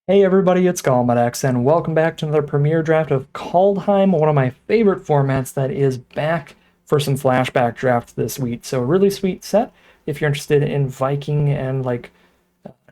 Hey everybody, it's Galmadex, and welcome back to another Premier Draft of Kaldheim, one of my favorite formats that is back for some flashback drafts this week. So a really sweet set if you're interested in Viking and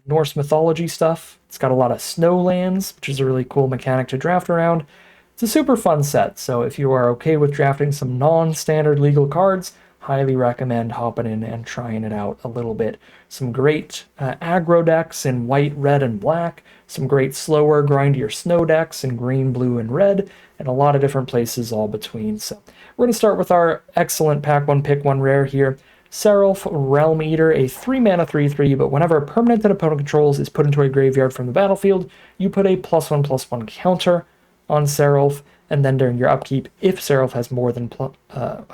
Norse mythology stuff. It's got a lot of snow lands, which is a really cool mechanic to draft around. It's a super fun set, so if you are okay with drafting some non-standard legal cards, highly recommend hopping in and trying it out a little bit. Some great aggro decks in white, red, and black, some great slower, grindier snow decks in green, blue, and red, and a lot of different places all between. So we're going to start with our excellent Pack 1 Pick 1 rare here. Sarulf, Realm Eater, a 3-mana 3/3, but whenever a permanent that opponent controls is put into a graveyard from the battlefield, you put a +1/+1 counter on Sarulf, and then during your upkeep, if Sarulf has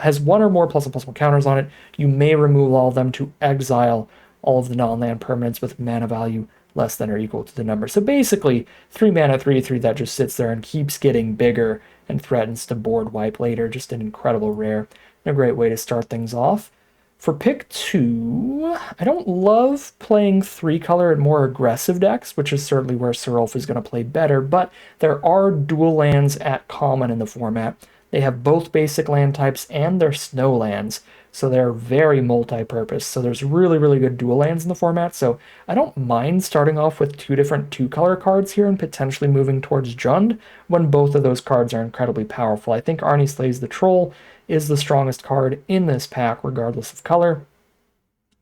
has one or more +1/+1 counters on it, you may remove all of them to exile all of the non-land permanents with mana value less than or equal to the number. So basically, 3-mana 3/3 that just sits there and keeps getting bigger and threatens to board wipe later. Just an incredible rare and a great way to start things off. For pick 2, I don't love playing 3-color and more aggressive decks, which is certainly where Sarulf is going to play better, but there are dual lands at common in the format. They have both basic land types and their snow lands, so they're very multi-purpose. So there's really good dual lands in the format, so I don't mind starting off with 2 different 2-color cards here and potentially moving towards Jund when both of those cards are incredibly powerful. I think Arnie Slays the Troll is the strongest card in this pack, regardless of color.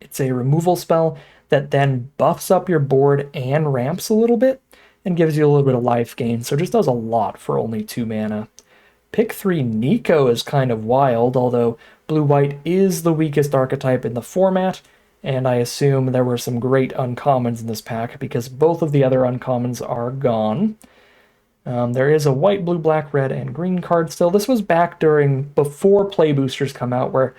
It's a removal spell that then buffs up your board and ramps a little bit and gives you a little bit of life gain, so it just does a lot for only 2 mana. Pick 3 Nico is kind of wild, although blue-white is the weakest archetype in the format, and I assume there were some great uncommons in this pack because both of the other uncommons are gone. There is a white, blue, black, red, and green card still. This was back before play boosters come out, where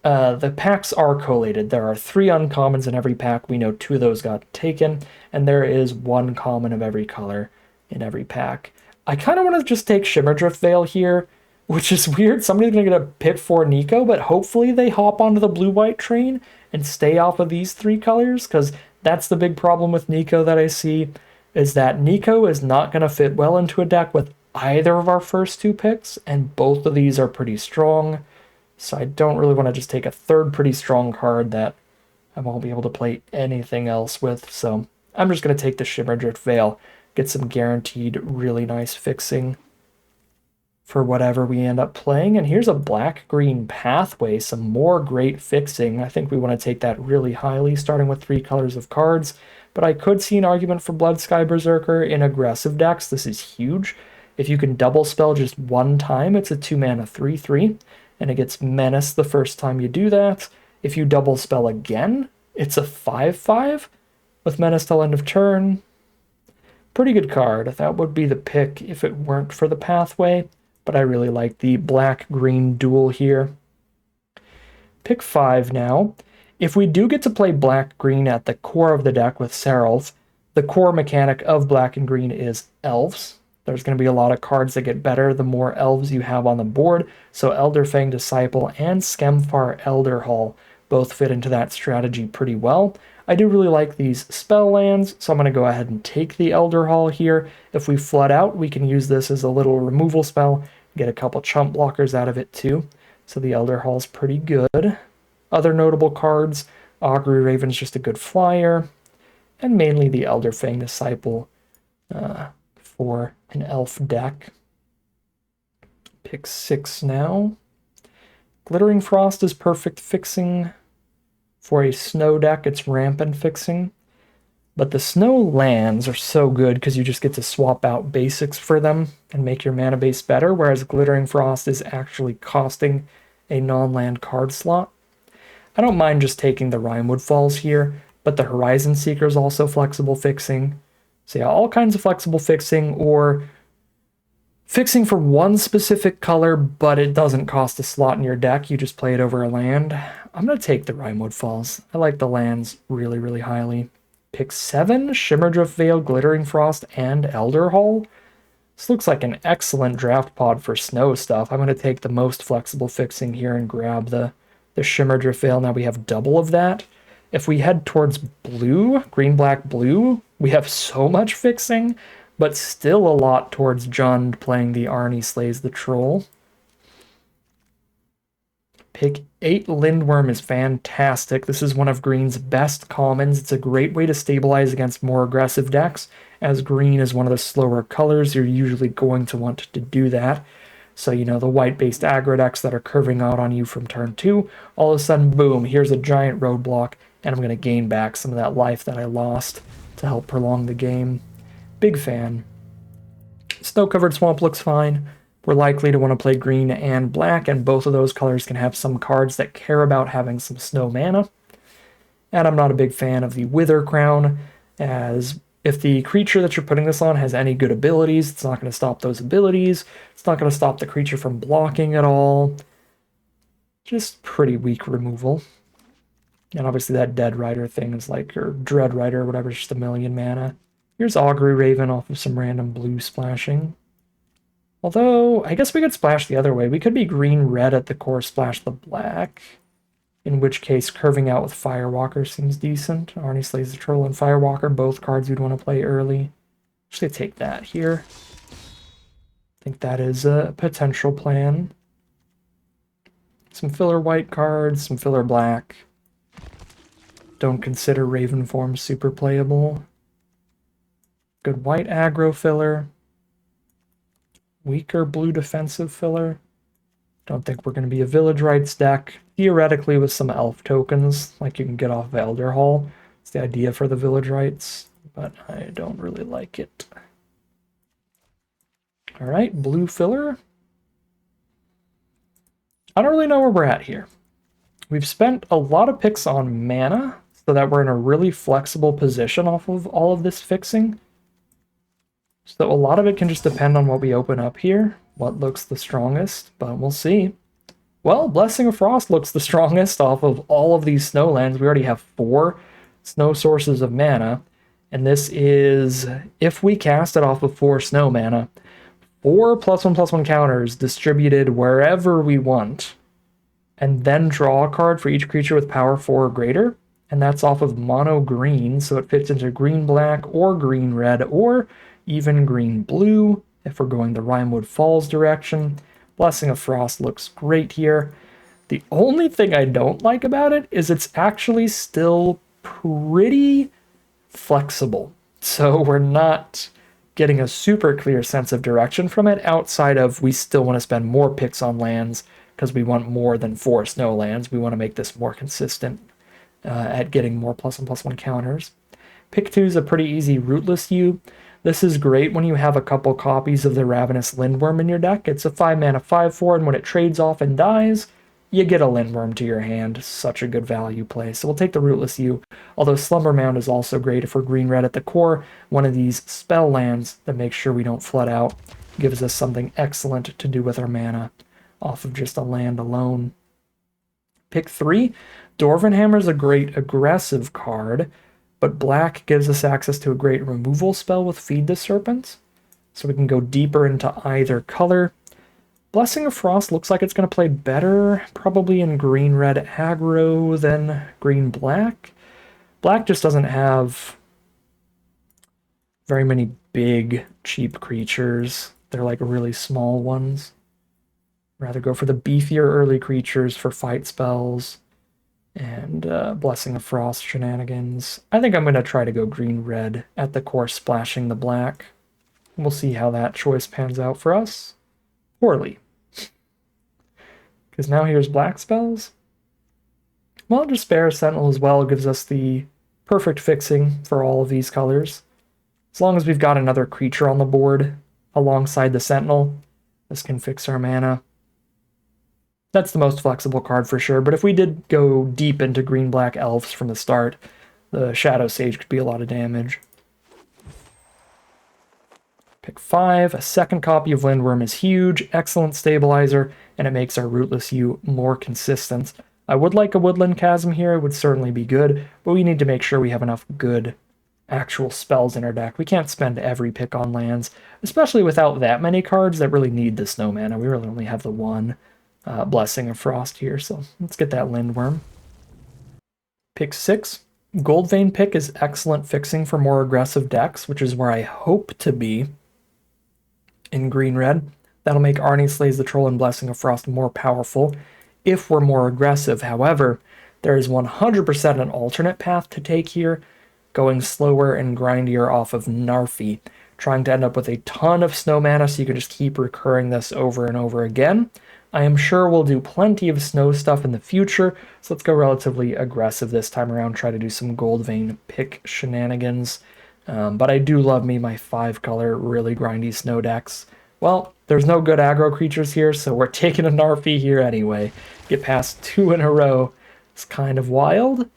the packs are collated. There are 3 uncommons in every pack. We know 2 of those got taken, and there is 1 common of every color in every pack. I kind of want to just take Shimmerdrift Veil here, which is weird. Somebody's going to get a pick for Nico, but hopefully they hop onto the blue-white train and stay off of these 3 colors, because that's the big problem with Nico that I see, is that Nico is not going to fit well into a deck with either of our first 2 picks, and both of these are pretty strong, so I don't really want to just take a third pretty strong card that I won't be able to play anything else with, so I'm just going to take the Shimmerdrift Veil, get some guaranteed really nice fixing for whatever we end up playing. And here's a black-green pathway, some more great fixing. I think we want to take that really highly, starting with 3 colors of cards, but I could see an argument for Bloodsky Berserker in aggressive decks. This is huge. If you can double spell just 1 time, it's a 2-mana 3/3, and it gets Menace the first time you do that. If you double spell again, it's a 5/5 with Menace till end of turn. Pretty good card. That would be the pick if it weren't for the pathway, but I really like the black-green duel here. Pick 5 now. If we do get to play black-green at the core of the deck with Sarulf, the core mechanic of black and green is elves. There's going to be a lot of cards that get better the more elves you have on the board, so Elderfang Disciple and Skemfar Elderhall both fit into that strategy pretty well. I do really like these spell lands, so I'm going to go ahead and take the Elderhall here. If we flood out, we can use this as a little removal spell, get a couple chump blockers out of it too, so the Elderhall's pretty good. Other notable cards, Augury Raven's just a good flyer, and mainly the Elderfang Disciple for an elf deck. Pick 6 now. Glittering Frost is perfect fixing. For a snow deck, it's rampant fixing. But the snow lands are so good because you just get to swap out basics for them and make your mana base better, whereas Glittering Frost is actually costing a non-land card slot. I don't mind just taking the Rimewood Falls here, but the Horizon Seeker is also flexible fixing. So yeah, all kinds of flexible fixing, or fixing for one specific color, but it doesn't cost a slot in your deck. You just play it over a land. I'm going to take the Rimewood Falls. I like the lands really highly. Pick 7, Shimmerdrift Veil, Glittering Frost, and Elderhall. This looks like an excellent draft pod for snow stuff. I'm going to take the most flexible fixing here and grab the Shimmerdrift Veil. Now we have double of that. If we head towards blue, green, black, blue, We have so much fixing, but still a lot towards Jund playing the Arnie Slays the Troll. Pick 8 Lindworm is fantastic. This is one of green's best commons. It's a great way to stabilize against more aggressive decks. As green is one of the slower colors, you're usually going to want to do that. So, you know, the white-based aggro decks that are curving out on you from turn 2, all of a sudden, boom, here's a giant roadblock, and I'm going to gain back some of that life that I lost to help prolong the game. Big fan. Snow-covered swamp looks fine. We're likely to want to play green and black, and both of those colors can have some cards that care about having some snow mana. And I'm not a big fan of the Wither Crown, as if the creature that you're putting this on has any good abilities, it's not going to stop those abilities. It's not going to stop the creature from blocking at all. Just pretty weak removal. And obviously that Dead Rider thing is like, or Dread Rider or whatever, just 1,000,000 mana. Here's Augury Raven off of some random blue splashing. Although, I guess we could splash the other way. We could be green-red at the core, splash the black. In which case, curving out with Firewalker seems decent. Arnie Slays the Troll and Firewalker, both cards you'd want to play early. Actually, take that here. I think that is a potential plan. Some filler white cards, some filler black. Don't consider Raven form super playable. Good white aggro filler. Weaker blue defensive filler. Don't think we're going to be a Village Rites deck. Theoretically, with some elf tokens, like you can get off of Elder Hall. It's the idea for the Village Rites, but I don't really like it. Alright, blue filler. I don't really know where we're at here. We've spent a lot of picks on mana, so that we're in a really flexible position off of all of this fixing. So a lot of it can just depend on what we open up here, what looks the strongest, but we'll see. Well, Blessing of Frost looks the strongest off of all of these snowlands. We already have 4 snow sources of mana, and this is, if we cast it off of 4 snow mana, 4 +1/+1 counters distributed wherever we want, and then draw a card for each creature with power 4 or greater, and that's off of mono green, so it fits into green black or green red or even green blue if we're going the Rimewood Falls direction. Blessing of Frost looks great here. The only thing I don't like about it is it's actually still pretty flexible. So we're not getting a super clear sense of direction from it outside of we still want to spend more picks on lands because we want more than 4 snow lands. We want to make this more consistent at getting more +1/+1 counters. Pick 2 is a pretty easy rootless U. This is great when you have a couple copies of the Ravenous Lindworm in your deck. It's a 5 mana 5/4, and when it trades off and dies, you get a Lindworm to your hand. Such a good value play. So we'll take the Rootless U, although Slumber Mound is also great if we're green-red at the core. One of these spell lands that makes sure we don't flood out. Gives us something excellent to do with our mana off of just a land alone. Pick 3. Dwarven Hammer is a great aggressive card, but black gives us access to a great removal spell with Feed the Serpent, so we can go deeper into either color. Blessing of Frost looks like it's going to play better, probably in green-red aggro than green-black. Black just doesn't have very many big, cheap creatures. They're like really small ones. Rather go for the beefier early creatures for fight spells and Blessing of Frost shenanigans. I think I'm going to try to go green-red at the core, splashing the black. We'll see how that choice pans out for us. Poorly. Because now here's black spells. Well, Despair Sentinel as well gives us the perfect fixing for all of these colors. As long as we've got another creature on the board alongside the Sentinel, this can fix our mana. That's the most flexible card for sure, but if we did go deep into green-black elves from the start, the Shadow Sage could be a lot of damage. Pick 5. A second copy of Lindworm is huge, excellent stabilizer, and it makes our Rootless U more consistent. I would like a Woodland Chasm here, it would certainly be good, but we need to make sure we have enough good actual spells in our deck. We can't spend every pick on lands, especially without that many cards that really need the snow mana. We really only have the one Blessing of Frost here, so let's get that Lindworm. Pick 6. Gold Vein pick is excellent fixing for more aggressive decks, which is where I hope to be in green-red. That'll make Arnie Slays the Troll and Blessing of Frost more powerful if we're more aggressive. However, there is 100% an alternate path to take here, going slower and grindier off of Narfi, trying to end up with a ton of snow mana so you can just keep recurring this over and over again. I am sure we'll do plenty of snow stuff in the future, so let's go relatively aggressive this time around, try to do some Gold Vein pick shenanigans. But I do love me my 5-color, really grindy snow decks. Well, there's no good aggro creatures here, so we're taking a Narfi here anyway. Get past 2 in a row. It's kind of wild.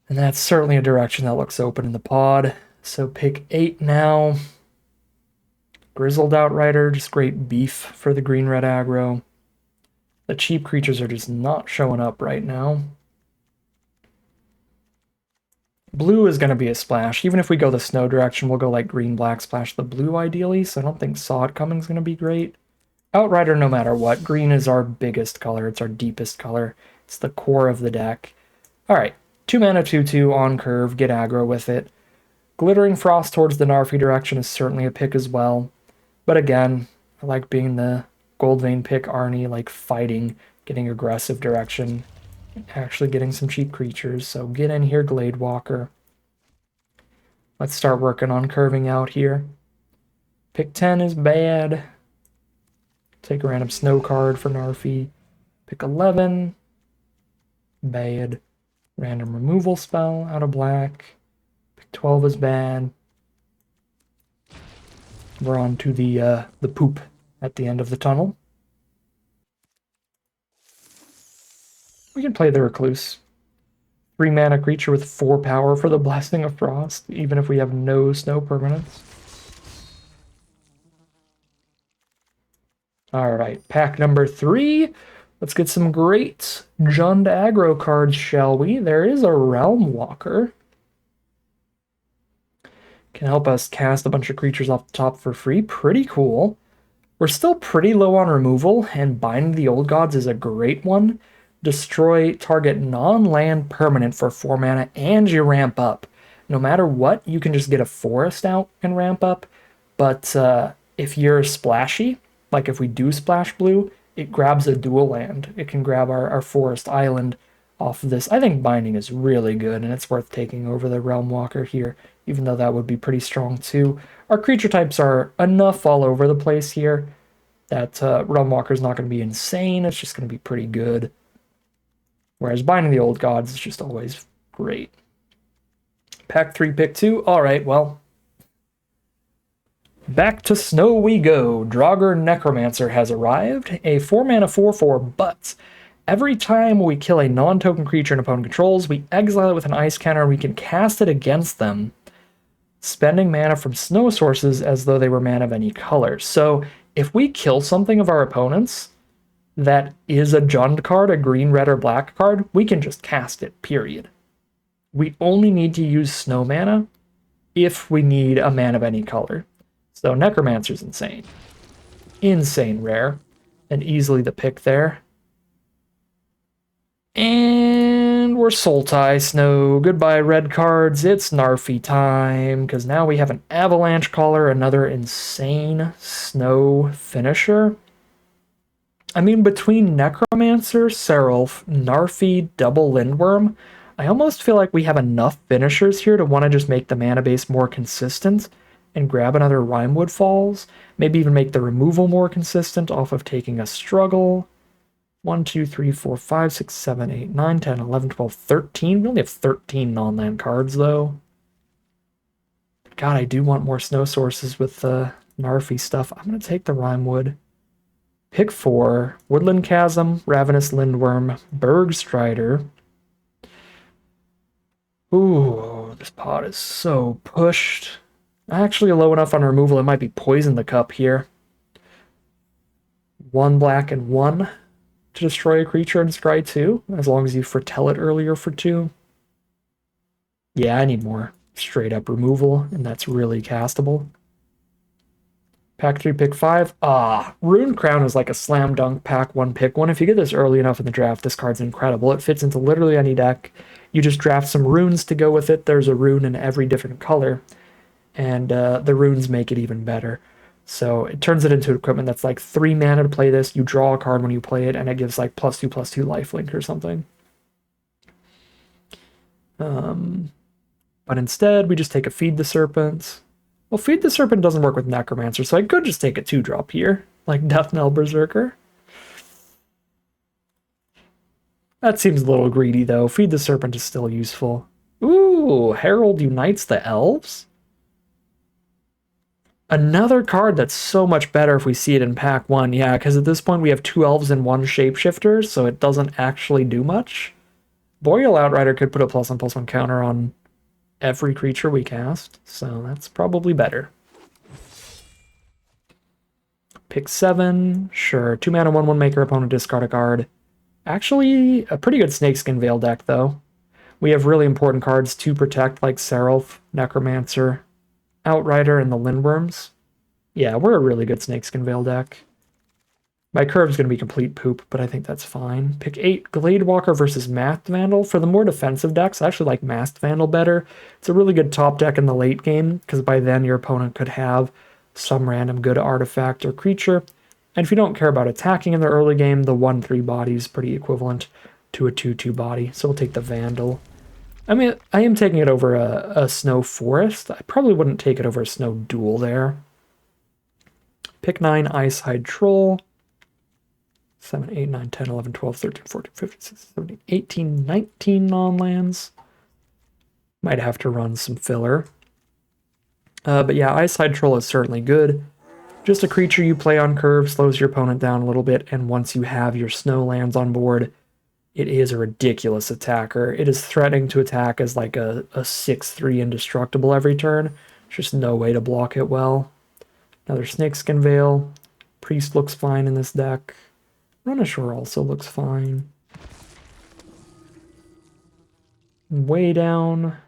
And that's certainly a direction that looks open in the pod. So pick 8 now. Grizzled Outrider, just great beef for the green-red aggro. The cheap creatures are just not showing up right now. Blue is going to be a splash. Even if we go the snow direction, we'll go like green-black splash the blue ideally, so I don't think Saw It Coming is going to be great. Outrider no matter what. Green is our biggest color. It's our deepest color. It's the core of the deck. Alright, 2 mana 2/2 on curve. Get aggro with it. Glittering Frost towards the Narfi direction is certainly a pick as well. But again, I like being the Gold Vein pick Arnie, like fighting, getting aggressive direction, actually getting some cheap creatures. So get in here, Gladewalker. Let's start working on curving out here. Pick 10 is bad. Take a random snow card for Narfi. Pick 11. Bad. Random removal spell out of black. Pick 12 is bad. We're on to the poop at the end of the tunnel. We can play the Recluse. 3 mana creature with 4 power for the Blessing of Frost, even if we have no snow permanents. Alright, pack number 3. Let's get some great Jund aggro cards, shall we? There is a Realm Walker. Can help us cast a bunch of creatures off the top for free. Pretty cool. We're still pretty low on removal, and Bind the Old Gods is a great one. Destroy target non-land permanent for 4 mana, and you ramp up. No matter what, you can just get a forest out and ramp up. But if you're splashy, like if we do splash blue, it grabs a dual land. It can grab our forest island off of this. I think Binding is really good, and it's worth taking over the Realm Walker here, even though that would be pretty strong too. Our creature types are enough all over the place here that Realm Walker is not going to be insane. It's just going to be pretty good. Whereas Binding the Old Gods is just always great. Pack 3, pick 2. Alright, well. Back to snow we go. Draugr Necromancer has arrived. A 4-mana 4/4, but every time we kill a non-token creature an opponent controls, we exile it with an ice counter and we can cast it against them, spending mana from snow sources as though they were mana of any color. So if we kill something of our opponents that is a Jund card, a green, red, or black card, we can just cast it, period. We only need to use snow mana if we need a mana of any color. So Necromancer's insane. Insane rare. And easily the pick there. And we're Sultai Snow. Goodbye, red cards. It's Narfi time, because now we have an Avalanche Caller, another insane snow finisher. I mean, between Necromancer, Sarulf, Narfi, double Lindworm, I almost feel like we have enough finishers here to want to just make the mana base more consistent and grab another Rimewood Falls. Maybe even make the removal more consistent off of taking a struggle. 1, 2, 3, 4, 5, 6, 7, 8, 9, 10, 11, 12, 13. We only have 13 non-land cards, though. God, I do want more snow sources with the Narfi stuff. I'm going to take the Rimewood. Pick 4. Woodland Chasm, Ravenous Lindworm, Berg Strider. Ooh, this pot is so pushed. Actually low enough on removal, it might be Poison the Cup here. 1 black and 1 to destroy a creature and scry 2, as long as you foretell it earlier for 2. Yeah, I need more straight up removal, and that's really castable. Pack 3, pick 5. Rune Crown is like a slam dunk pack 1, pick 1. If you get this early enough in the draft, this card's incredible. It fits into literally any deck. You just draft some runes to go with it. There's a rune in every different color, and the runes make it even better. So it turns it into equipment that's like 3 mana to play this. You draw a card when you play it, and it gives like +2/+2 lifelink or something. But instead, we just take a Feed the Serpent. Well, Feed the Serpent doesn't work with Necromancer, so I could just take a 2-drop here, like Death Knell Berserker. That seems a little greedy, though. Feed the Serpent is still useful. Ooh, Herald unites the elves? Another card that's so much better if we see it in pack 1. Yeah, because at this point we have 2 elves and 1 shapeshifter, so it doesn't actually do much. Boreal Outrider could put a +1/+1 counter on every creature we cast, so that's probably better. Pick 7, sure. 2 mana, 1/1 maker, opponent discard a card. Actually, a pretty good Snakeskin Veil deck, though. We have really important cards to protect, like Sarulf, Necromancer, Outrider, and the Lindworms. Yeah, we're a really good Snakeskin Veil deck. My curve's going to be complete poop, but I think that's fine. Pick 8, Gladewalker versus Masked Vandal. For the more defensive decks, I actually like Masked Vandal better. It's a really good top deck in the late game, because by then your opponent could have some random good artifact or creature. And if you don't care about attacking in the early game, the 1/3 body is pretty equivalent to a 2/2 body, so we'll take the Vandal. I mean, I am taking it over a Snow Forest. I probably wouldn't take it over a Snow Duel there. Pick 9, Icehide Troll. 7, 8, 9, 10, 11, 12, 13, 14, 15, 16, 17, 18, 19 non-lands. Might have to run some filler. But yeah, Icehide Troll is certainly good. Just a creature you play on curve, slows your opponent down a little bit, and once you have your snow lands on board, it is a ridiculous attacker. It is threatening to attack as like a 6/3 indestructible every turn. There's just no way to block it well. Another Snakeskin Veil. Priest looks fine in this deck. Runashore also looks fine. Way down.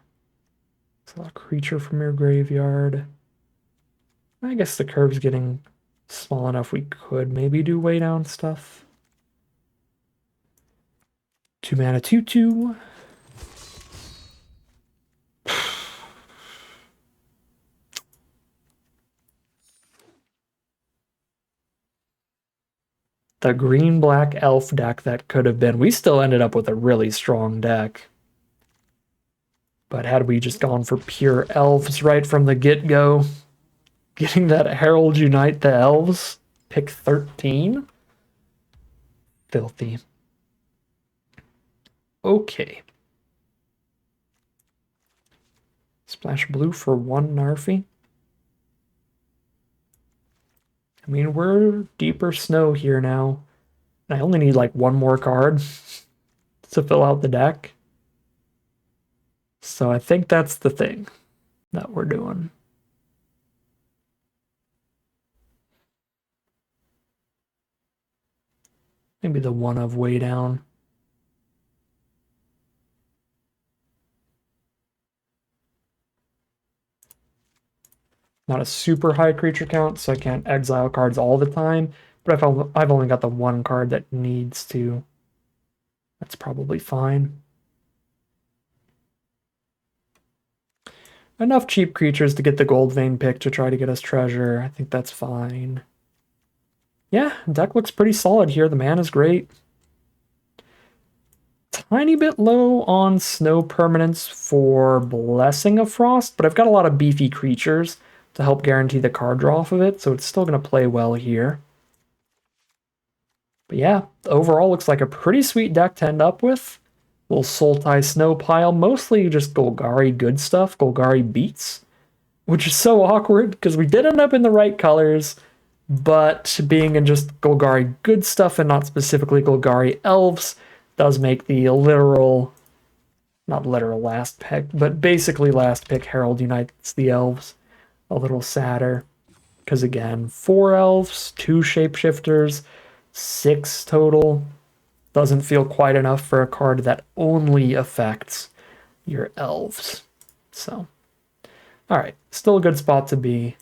It's a creature from your graveyard. I guess the curve's getting small enough we could maybe do way down stuff. 2 mana 2/2. The green-black elf deck that could have been. We still ended up with a really strong deck. But had we just gone for pure elves right from the get-go, getting that Herald Unite the Elves, pick 13? Filthy. Okay. Splash blue for 1 Narfi. I mean, we're deeper snow here now. And I only need like 1 more card to fill out the deck. So I think that's the thing that we're doing. Maybe the one of way down. Not a super high creature count, so I can't exile cards all the time. But if I've only got the 1 card that needs to, that's probably fine. Enough cheap creatures to get the Gold Vein pick to try to get us treasure. I think that's fine. Yeah, deck looks pretty solid here. The mana is great. Tiny bit low on snow permanents for Blessing of Frost, but I've got a lot of beefy creatures to help guarantee the card draw off of it, so it's still going to play well here. But yeah, overall looks like a pretty sweet deck to end up with. Little Sultai Snow pile, mostly just Golgari good stuff, Golgari beats, which is so awkward because we did end up in the right colors, but being in just Golgari good stuff and not specifically Golgari elves does make the literal, not literal last pick, but basically last pick Herald Unites the Elves a little sadder. Because again, 4 elves, 2 shapeshifters, 6 total. Doesn't feel quite enough for a card that only affects your elves. So, alright, still a good spot to be.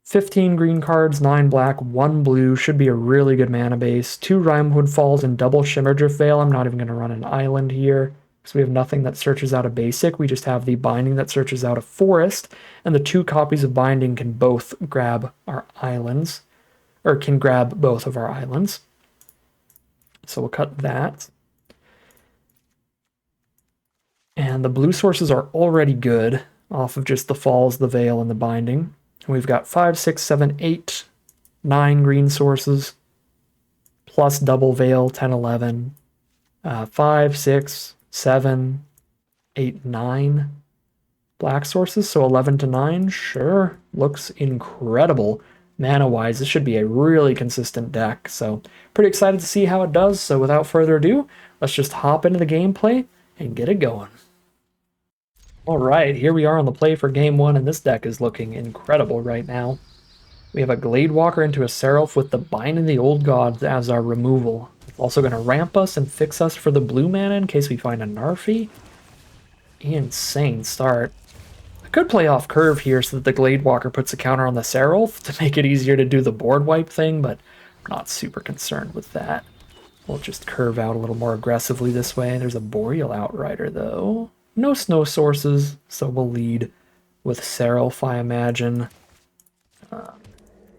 15 green cards, 9 black, 1 blue. Should be a really good mana base. 2 Rimewood Falls and double Shimmerdrift Veil. I'm not even going to run an island here, because we have nothing that searches out a basic. We just have the binding that searches out a forest, and the 2 copies of binding can both grab our islands, or can grab both of our islands. So we'll cut that. And the blue sources are already good off of just the falls, the veil, and the binding. And we've got 5, 6, 7, 8, 9 green sources, plus double veil, 10, 11, 5, 6, 7, 8, 9 black sources. So 11 to 9, sure, looks incredible. Mana-wise, this should be a really consistent deck. So pretty excited to see how it does. So without further ado, let's just hop into the gameplay and get it going. All right, here we are on the play for game 1, and this deck is looking incredible right now. We have a Gladewalker into a Sarulf with the Bind in the Old Gods as our removal. It's also going to ramp us and fix us for the blue mana in case we find a Narfi. Insane start. I could play off curve here so that the Gladewalker puts a counter on the Sarulf to make it easier to do the board wipe thing, but I'm not super concerned with that. We'll just curve out a little more aggressively this way. There's a Boreal Outrider, though. No snow sources, so we'll lead with Sarulf, I imagine.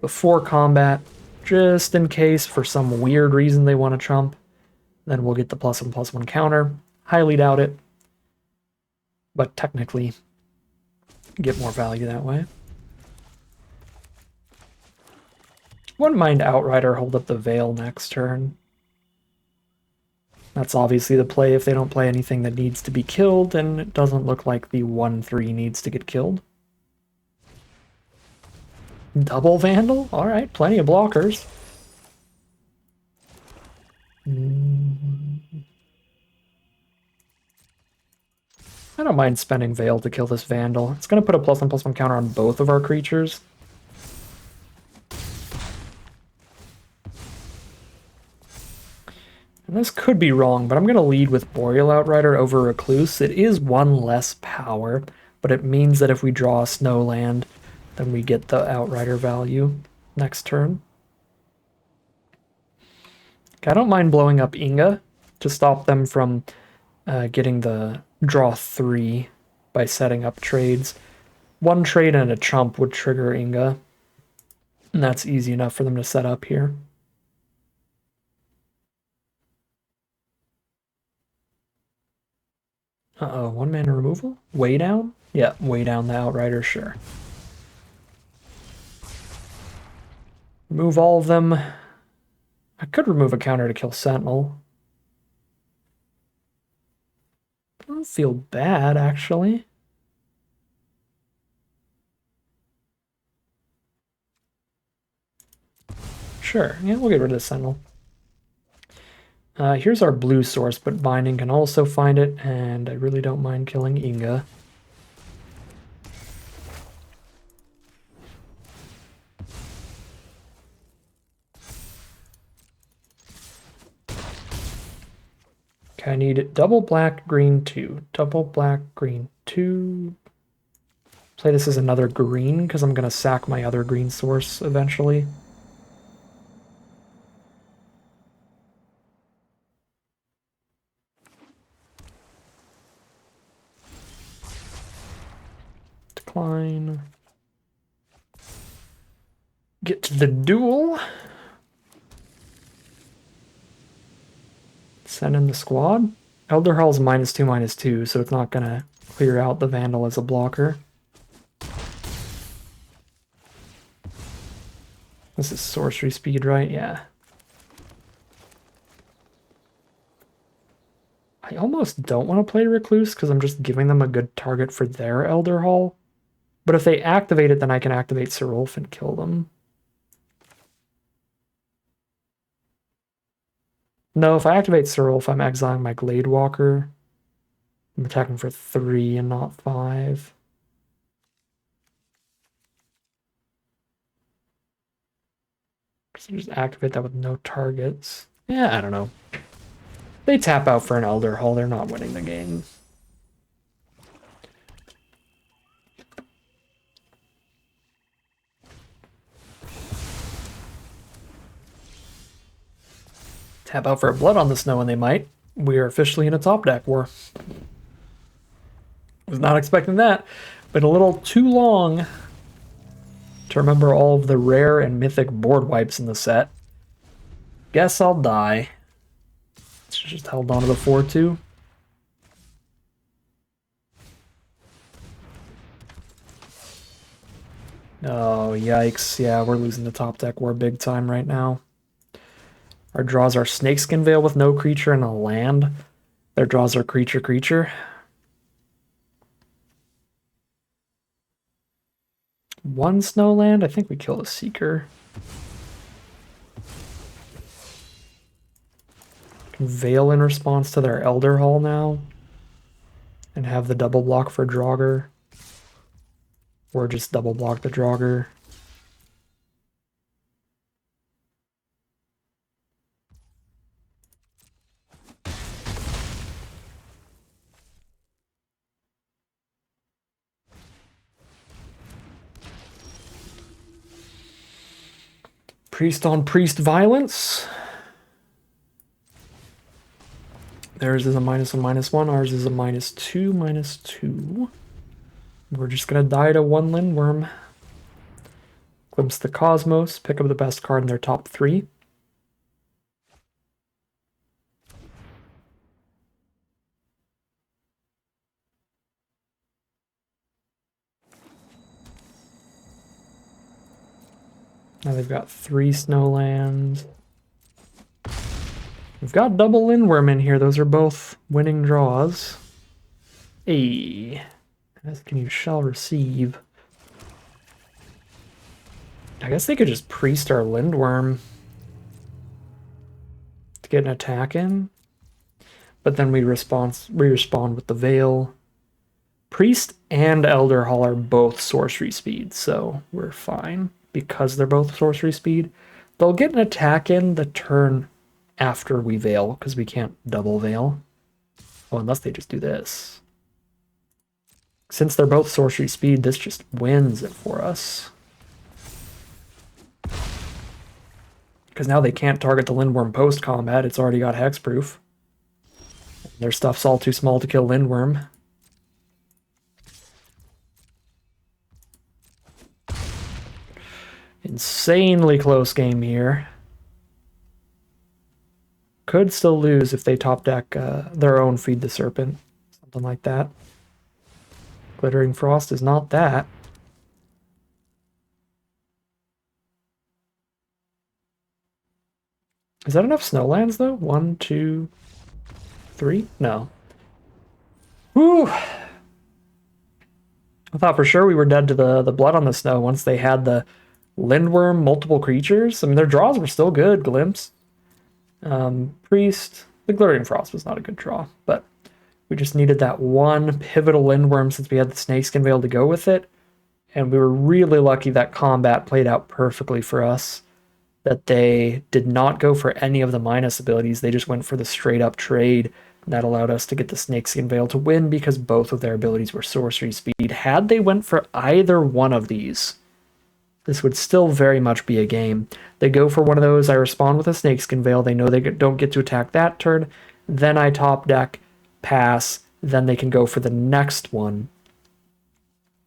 Before combat, just in case for some weird reason they want to trump. Then we'll get the +1/+1 counter. Highly doubt it, but technically get more value that way. Wouldn't mind Outrider hold up the Veil next turn. That's obviously the play if they don't play anything that needs to be killed, and it doesn't look like the 1/3 needs to get killed. Double Vandal? Alright, plenty of blockers. I don't mind spending Veil to kill this Vandal. It's going to put a +1/+1 counter on both of our creatures. And this could be wrong, but I'm going to lead with Boreal Outrider over Recluse. It is 1 less power, but it means that if we draw a snow land, then we get the Outrider value next turn. Okay, I don't mind blowing up Inga to stop them from getting the draw 3 by setting up trades. 1 trade and a chump would trigger Inga, and that's easy enough for them to set up here. Uh-oh, 1 mana removal? Way down? Yeah, way down the Outrider, sure. Remove all of them. I could remove a counter to kill Sentinel. I don't feel bad, actually. Sure, yeah, we'll get rid of the Sentinel. Here's our blue source, but Binding can also find it, and I really don't mind killing Inga. Okay, I need double black, green 2. Double black, green 2. Play this as another green, because I'm going to sack my other green source eventually. Decline. Get to the duel. Send in the squad. Elder Hall's -2/-2, so it's not gonna clear out the Vandal as a blocker. This is sorcery speed, right? Yeah. I almost don't want to play Recluse because I'm just giving them a good target for their Elder Hall. But if they activate it, then I can activate Sarulf and kill them. No, if I activate Sarulf, I'm exiling my Gladewalker. I'm attacking for 3 and not 5. So just activate that with no targets. Yeah, I don't know. They tap out for an Elder Hall, they're not winning the game. Tap out for a Blood on the Snow and they might. We are officially in a top deck war. Was not expecting that. Been a little too long to remember all of the rare and mythic board wipes in the set. Guess I'll die. Just held on to the 4-2. Oh, yikes. Yeah, we're losing the top deck war big time right now. Our draws are Snakeskin Veil with no creature and a land. Their draws are creature. One snow land? I think we kill a Seeker. Can Veil in response to their Elder Hall now. And have the double block for Draugr. Or just double block the Draugr. Priest on priest violence. Theirs is a -1/-1. Ours is a -2/-2. We're just gonna die to one Lindworm. Glimpse the Cosmos. Pick up the best card in their top 3. Now they've got 3 Snowlands. We've got double Lindworm in here. Those are both winning draws. Hey, as can you shall receive. I guess they could just priest our Lindworm to get an attack in. But then we respond with the Veil. Priest and Elder Hall are both sorcery speed, so we're fine. Because they're both sorcery speed, they'll get an attack in the turn after we Veil, because we can't double Veil. Oh, unless they just do this. Since they're both sorcery speed, this just wins it for us. Because now they can't target the Lindworm post-combat, it's already got hexproof. Their stuff's all too small to kill Lindworm. Insanely close game here. Could still lose if they top deck their own Feed the Serpent. Something like that. Glittering Frost is not that. Is that enough Snowlands though? 1, 2, 3? No. Whew! I thought for sure we were dead to the blood on the snow once they had the Lindworm, multiple creatures. I mean, their draws were still good. Glimpse. Priest. The Glittering Frost was not a good draw, but we just needed that one pivotal Lindworm since we had the Snakeskin Veil to go with it. And we were really lucky that combat played out perfectly for us. That they did not go for any of the minus abilities. They just went for the straight up trade. And that allowed us to get the Snakeskin Veil to win because both of their abilities were sorcery speed. Had they went for either one of these, this would still very much be a game. They go for one of those, I respond with a Snakeskin Veil. They know they don't get to attack that turn. Then I top deck, pass. Then they can go for the next one.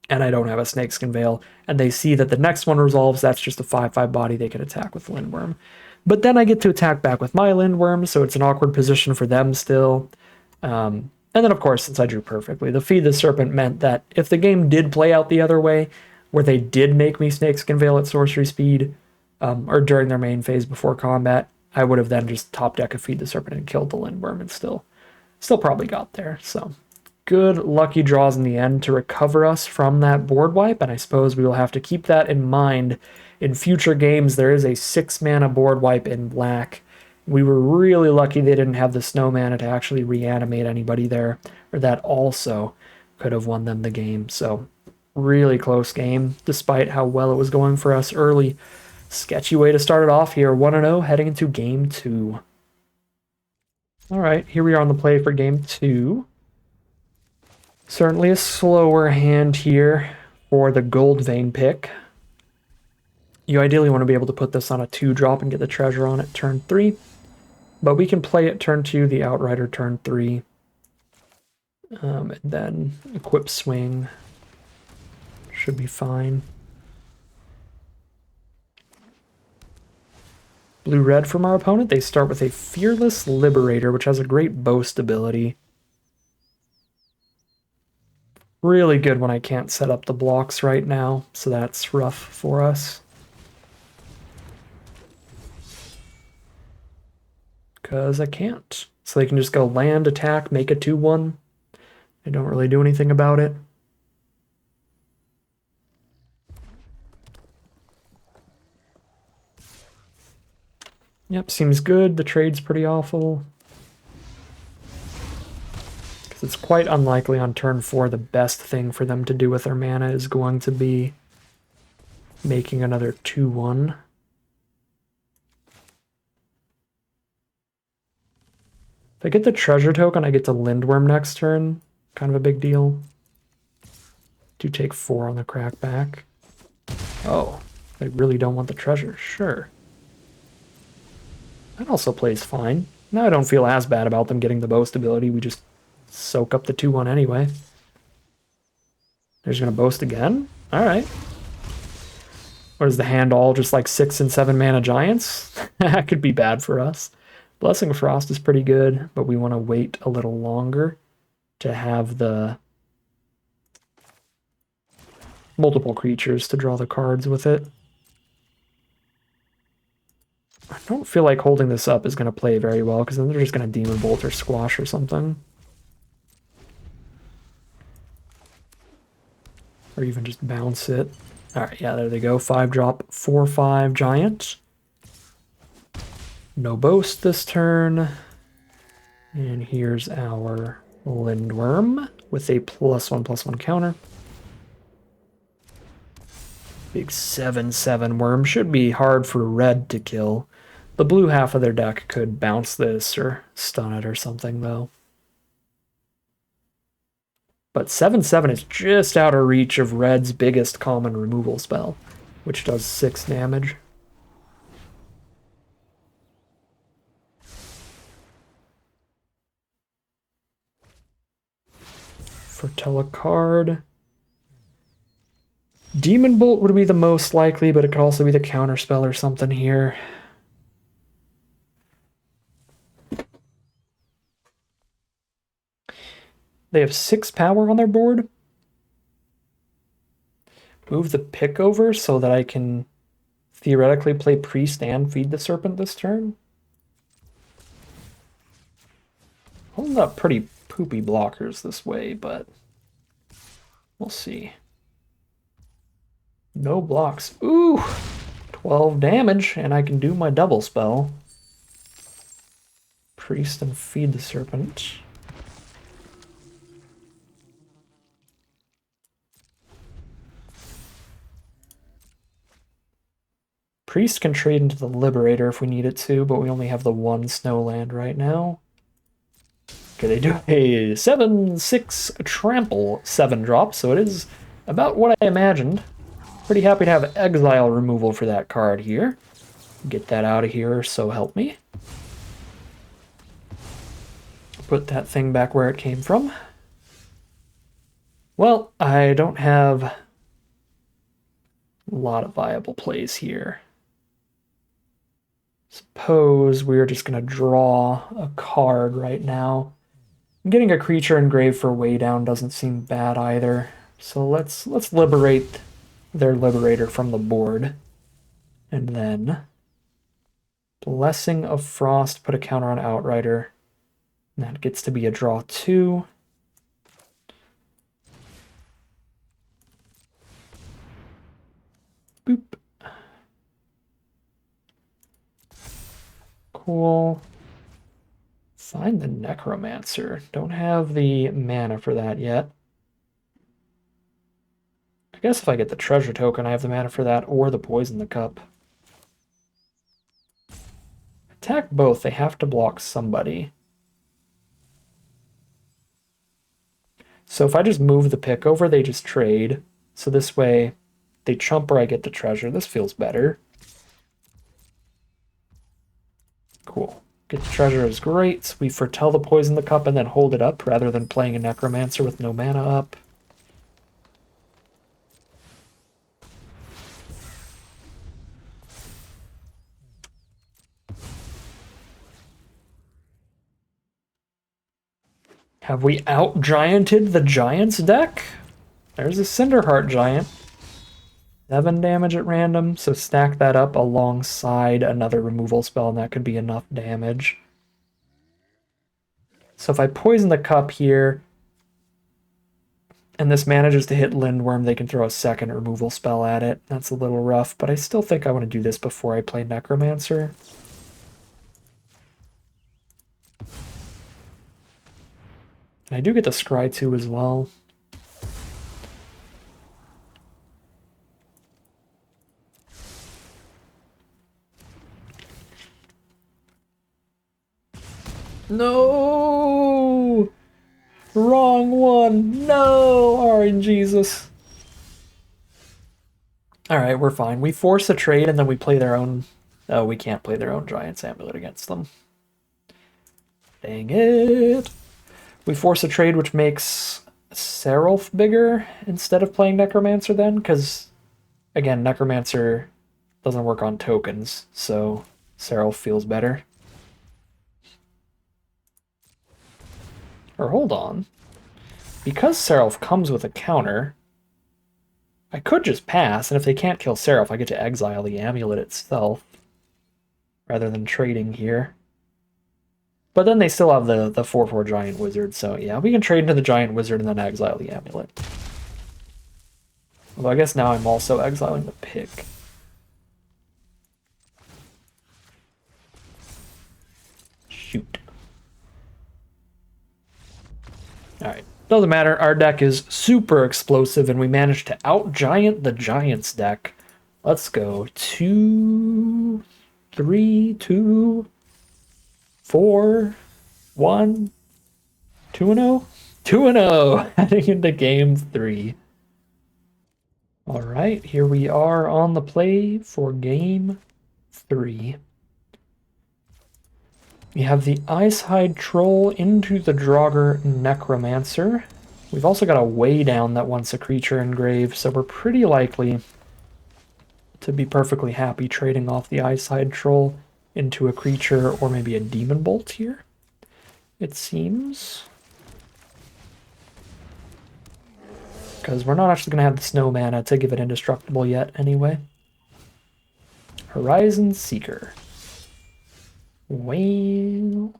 And I don't have a Snakeskin Veil. And they see that the next one resolves. That's just a 5/5 body they can attack with Lindworm. But then I get to attack back with my Lindworm, so it's an awkward position for them still. And then, of course, since I drew perfectly, the Feed the Serpent meant that if the game did play out the other way, where they did make me Snakeskin Veil at sorcery speed, or during their main phase before combat, I would have then just top deck a Feed the Serpent and killed the Lindworm and still probably got there. So good lucky draws in the end to recover us from that board wipe, and I suppose we will have to keep that in mind in future games. There is a 6-mana board wipe in black. We were really lucky they didn't have the snow mana to actually reanimate anybody there, or that also could have won them the game. So really close game, despite how well it was going for us early. Sketchy way to start it off here. 1-0 heading into game 2. All right, here we are on the play for game 2. Certainly a slower hand here for the Gold Vein pick. You ideally want to be able to put this on a 2-drop and get the treasure on it turn 3. But we can play it turn 2, the Outrider turn 3. And then equip swing should be fine. Blue-red from our opponent. They start with a Fearless Liberator, which has a great boast ability. Really good when I can't set up the blocks right now, so that's rough for us. Because I can't. So they can just go land, attack, make a 2-1. They don't really do anything about it. Yep, seems good. The trade's pretty awful. Because it's quite unlikely on turn 4 the best thing for them to do with their mana is going to be making another 2-1. If I get the treasure token, I get to Lindworm next turn. Kind of a big deal. Do take 4 on the crackback. Oh, I really don't want the treasure. Sure. That also plays fine. Now I don't feel as bad about them getting the boast ability. We just soak up the 2-1 anyway. They're just going to boast again? Alright. Or is the hand all just like 6 and 7 mana giants? That could be bad for us. Blessing of Frost is pretty good, but we want to wait a little longer to have the multiple creatures to draw the cards with it. I don't feel like holding this up is going to play very well, because then they're just going to Demon Bolt or Squash or something. Or even just bounce it. Alright, yeah, there they go. 5-drop, 4/5 giant. No boast this turn. And here's our Lindworm with a +1/+1 counter. Big 7/7 worm. Should be hard for red to kill. The blue half of their deck could bounce this or stun it or something, though. But 7/7 is just out of reach of red's biggest common removal spell, which does 6 damage. Foretell a card. Demon Bolt would be the most likely, but it could also be the counterspell or something here. They have 6 power on their board. Move the pick over so that I can theoretically play Priest and Feed the Serpent this turn. Holding up pretty poopy blockers this way, but we'll see. No blocks. Ooh! 12 damage, and I can do my double spell. Priest and Feed the Serpent. Priest can trade into the Liberator if we need it to, but we only have the 1 Snowland right now. Okay, they do a 7/6 trample 7-drop, so it is about what I imagined. Pretty happy to have exile removal for that card here. Get that out of here, so help me. Put that thing back where it came from. Well, I don't have a lot of viable plays here. Suppose we're just going to draw a card right now. Getting a creature engraved for way down doesn't seem bad either. So let's liberate their Liberator from the board. And then Blessing of Frost, put a counter on Outrider. And that gets to be a draw 2. Boop. Cool. Find the Necromancer. Don't have the mana for that yet. I guess if I get the treasure token, I have the mana for that or the Poison the Cup. Attack both. They have to block somebody. So if I just move the pick over, they just trade. So this way, they chump or I get the treasure. This feels better. Cool. Get the treasure is great. We foretell the poison the cup and then hold it up rather than playing a necromancer with no mana up. Have we out-gianted the Giants deck? There's a Cinderheart Giant. 7 damage at random, so stack that up alongside another removal spell, and that could be enough damage. So if I poison the cup here, and this manages to hit Lindworm, they can throw a second removal spell at it. That's a little rough, but I still think I want to do this before I play Necromancer. And I do get the Scry 2 as well. No! Wrong one! No! RNGesus. Alright, we're fine. We force a trade and then we play their own... Oh, we can't play their own Giant's Amulet against them. Dang it! We force a trade which makes Sarulf bigger instead of playing Necromancer then, because, again, Necromancer doesn't work on tokens, so Sarulf feels better. Or hold on. Because Sarulf comes with a counter, I could just pass, and if they can't kill Sarulf, I get to exile the amulet itself, rather than trading here. But then they still have the 4/4 Giant Wizard, so yeah, we can trade into the Giant Wizard and then exile the amulet. Although I guess now I'm also exiling the pick. Shoot. Alright, doesn't matter, our deck is super explosive and we managed to out-giant the Giants deck. Let's go 2, 3, 2, 4, 1, 2-0? 2-0 heading into game 3. Alright, here we are on the play for game 3. We have the Icehide Troll into the Draugr Necromancer. We've also got a Way Down that wants a creature engraved, so we're pretty likely to be perfectly happy trading off the Icehide Troll into a creature or maybe a Demon Bolt here, it seems. Because we're not actually going to have the snow mana to give it indestructible yet anyway. Horizon Seeker. Well,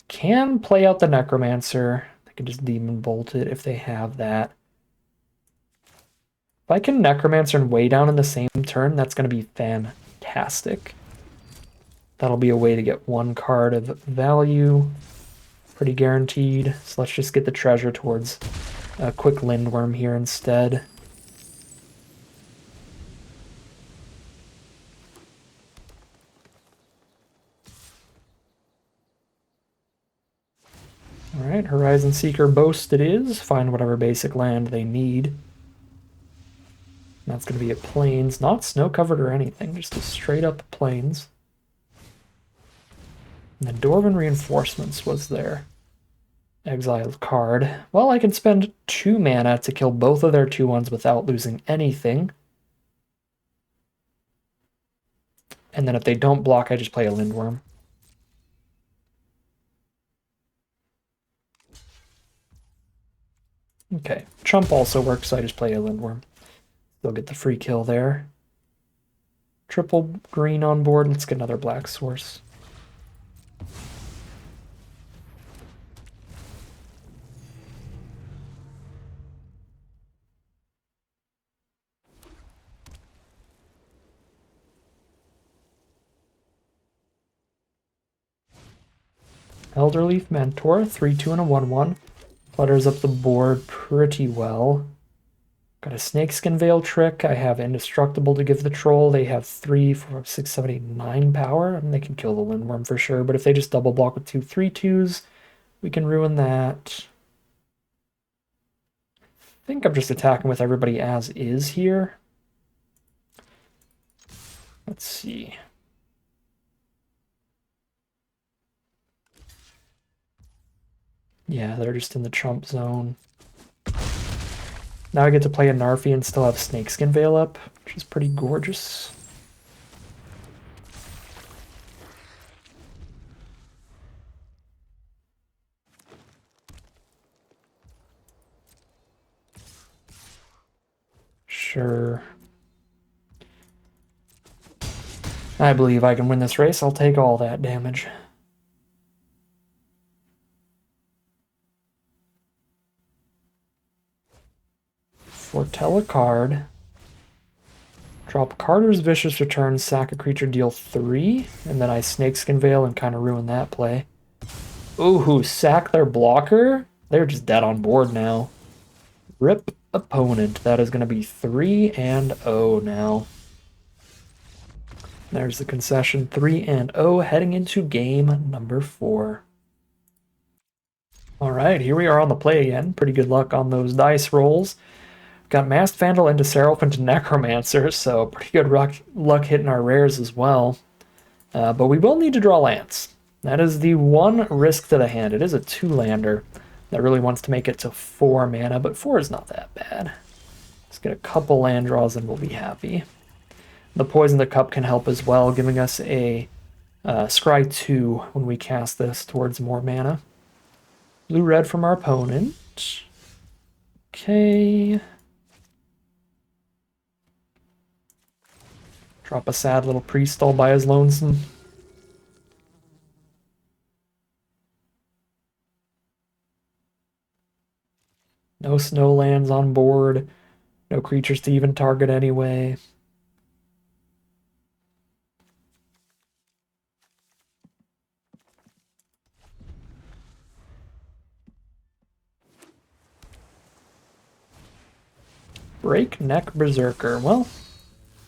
can play out the Necromancer. They can just Demon Bolt it if they have that. If I can Necromancer and Way Down in the same turn, that's going to be fantastic. That'll be a way to get one card of value. Pretty guaranteed. So let's just get the treasure towards a quick Lindworm here instead. Alright, Horizon Seeker Boast it is. Find whatever basic land they need. That's going to be a Plains, not snow-covered or anything, just a straight-up Plains. And the Dwarven Reinforcements was their exiled card. Well, I can spend 2 mana to kill both of their 2/1s without losing anything. And then if they don't block, I just play a Lindworm. Okay, Chump also works, so I just play a Lindworm. They'll get the free kill there. Triple green on board. Let's get another black source. Elderleaf Mentor, 3/2 and a 1/1. Clutters up the board pretty well. Got a Snakeskin Veil trick. I have Indestructible to give the troll. They have 3, 4, 6, 7, 8, 9 power. And they can kill the Lindworm for sure. But if they just double block with 2 3/2s, we can ruin that. I think I'm just attacking with everybody as is here. Let's see. Yeah, they're just in the Trump zone. Now I get to play a Narfi and still have Snakeskin Veil up, which is pretty gorgeous. Sure. I believe I can win this race. I'll take all that damage. Foretell a card. Drop Carter's Vicious Return, sack a creature, deal 3, and then I Snakeskin Veil and kind of ruin that play. Ooh, sack their blocker? They're just dead on board now. Rip opponent. That is going to be 3-0 now. There's the concession, 3-0, heading into game number 4. All right, here we are on the play again. Pretty good luck on those dice rolls. Got Masked Vandal into Sarulf into Necromancer, so pretty good luck hitting our rares as well. But we will need to draw lands. That is the one risk to the hand. It is a 2-lander that really wants to make it to 4 mana, but 4 is not that bad. Let's get a couple land draws and we'll be happy. The Poison the Cup can help as well, giving us a Scry 2 when we cast this towards more mana. Blue-red from our opponent. Okay. Drop a sad little priest all by his lonesome. No snow lands on board. No creatures to even target anyway. Breakneck Berserker. Well,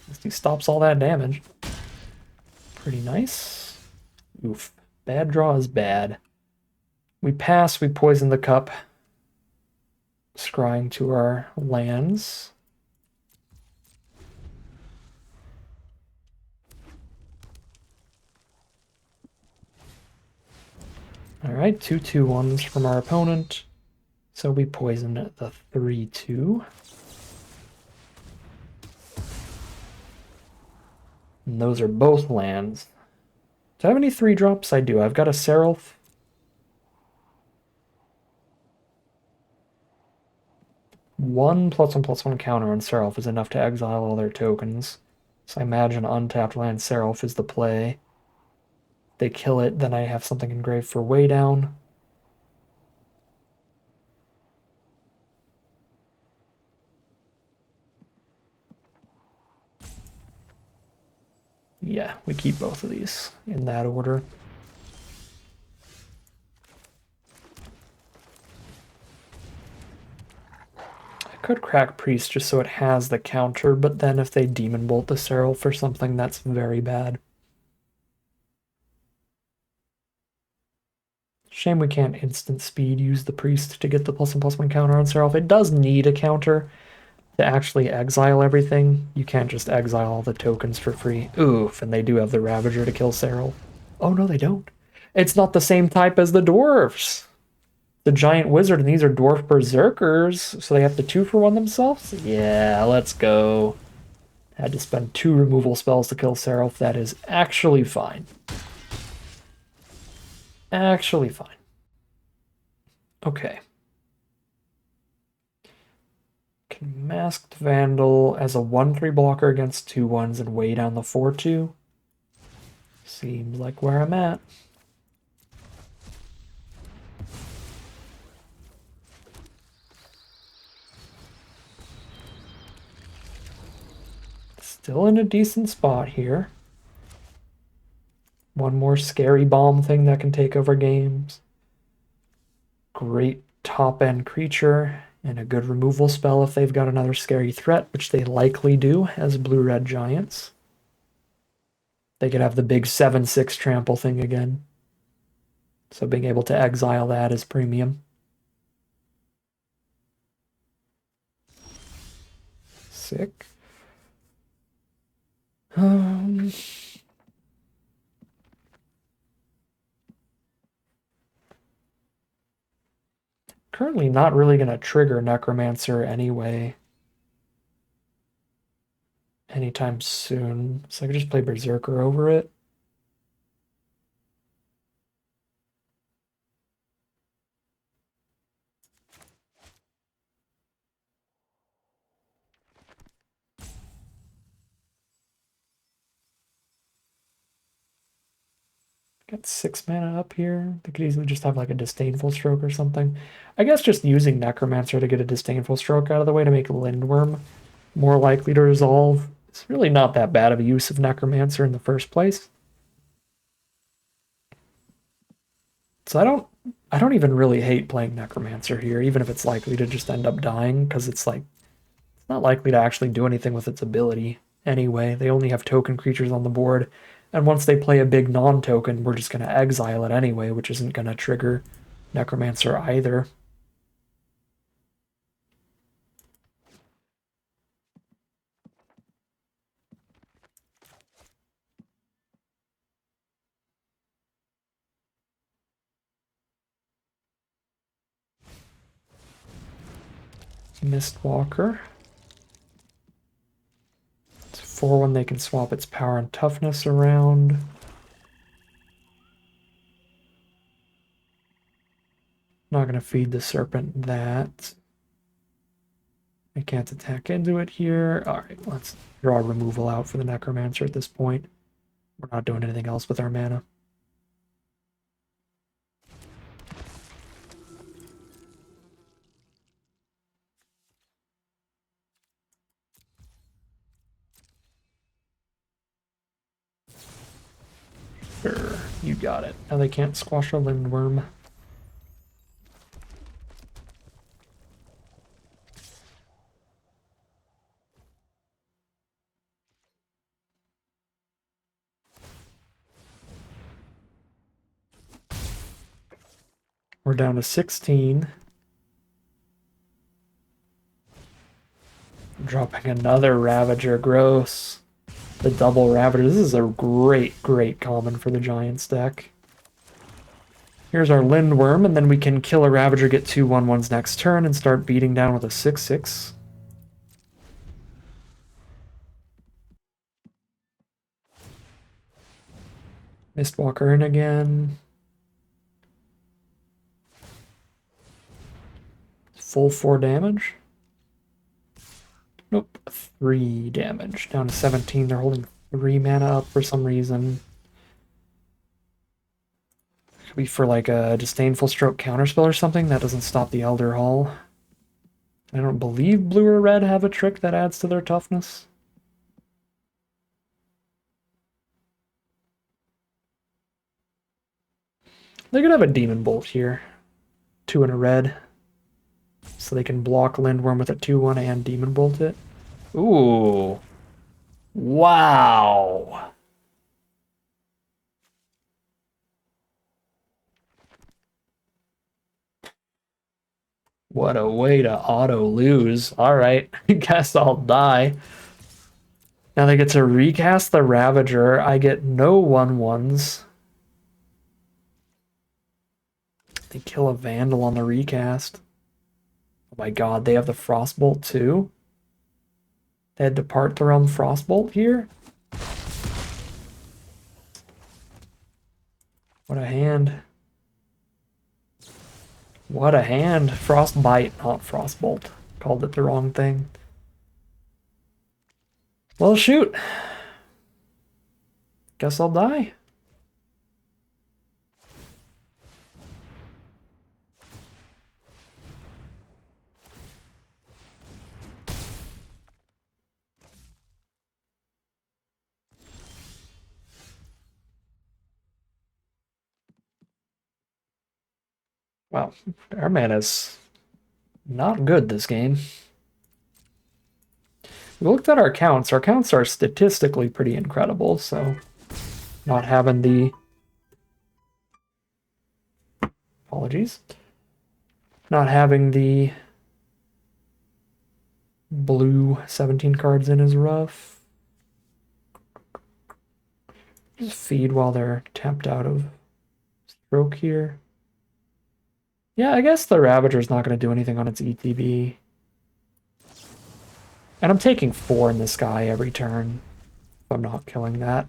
at least he stops all that damage. Pretty nice. Oof. Bad draw is bad. We pass, we poison the cup. Scrying to our lands. Alright, 2/2/1s from our opponent. So we poison the 3/2. And those are both lands. Do I have any 3-drops? I do. I've got a Sarulf. One +1/+1 counter on Sarulf is enough to exile all their tokens. So I imagine untapped land Sarulf is the play. If they kill it, then I have something engraved for way down. Yeah, we keep both of these in that order. I could crack Priest just so it has the counter, but then if they Demon Bolt the Sarulf for something, that's very bad. Shame we can't instant speed use the Priest to get the +1/+1 counter on Sarulf. It does need a counter to actually exile everything. You can't just exile all the tokens for free. Oof, and they do have the Ravager to kill Sarulf. Oh no, they don't. It's not the same type as the dwarves. The giant wizard, and these are dwarf berserkers, so they have to 2-for-1 themselves? Yeah, let's go. Had to spend 2 removal spells to kill Sarulf. That is actually fine. Actually fine. Okay. Can Masked Vandal as a 1/3 blocker against 2/1s and weigh down the 4/2? Seems like where I'm at. Still in a decent spot here. One more scary bomb thing that can take over games. Great top-end creature, and a good removal spell if they've got another scary threat, which they likely do as blue-red giants. They could have the big 7/6 trample thing again. So being able to exile that is premium. Sick. currently not really going to trigger Necromancer anyway anytime soon, so I could just play Berserker over it. Got 6 mana up here. They could easily just have like a Disdainful Stroke or something. I guess just using Necromancer to get a Disdainful Stroke out of the way to make Lindworm more likely to resolve. It's really not that bad of a use of Necromancer in the first place. So I don't even really hate playing Necromancer here, even if it's likely to just end up dying, because it's like it's not likely to actually do anything with its ability anyway. They only have token creatures on the board, and once they play a big non-token, we're just going to exile it anyway, which isn't going to trigger Necromancer either. Mistwalker. It's 4/1, they can swap its power and toughness around. Not going to feed the serpent that. I can't attack into it here. Alright, let's draw removal out for the Necromancer at this point. We're not doing anything else with our mana. Sure, you got it. Now they can't squash a Lindworm. We're down to 16. Dropping another Ravager. Gross. The double Ravager. This is a great, great common for the Giants deck. Here's our Lindworm, and then we can kill a Ravager, get 2/1/1s next turn, and start beating down with a 6/6. Mistwalker in again. Full 4 damage. Nope, 3 damage. Down to 17. They're holding 3 mana up for some reason. Could be for like a Disdainful Stroke counterspell or something. That doesn't stop the Elder Hall. I don't believe blue or red have a trick that adds to their toughness. They could have a Demon Bolt here. 2 and a red. So they can block Lindworm with a 2/1 and Demon Bolt it. Ooh. Wow. What a way to auto lose. Alright, I guess I'll die. Now they get to recast the Ravager. I get no 1/1s. They kill a Vandal on the recast. Oh my god, they have the Frostbolt too? They had Depart the Realm Frostbolt here? What a hand. What a hand. Frostbite, not Frostbolt. Called it the wrong thing. Well, shoot. Guess I'll die. Wow, our mana's not good this game. We looked at our counts. Our counts are statistically pretty incredible, so not having the... Apologies. Not having the blue 17 cards in is rough. Just feed while they're tapped out of stroke here. Yeah, I guess the Ravager's not going to do anything on its ETB. And I'm taking 4 in the sky every turn if I'm not killing that.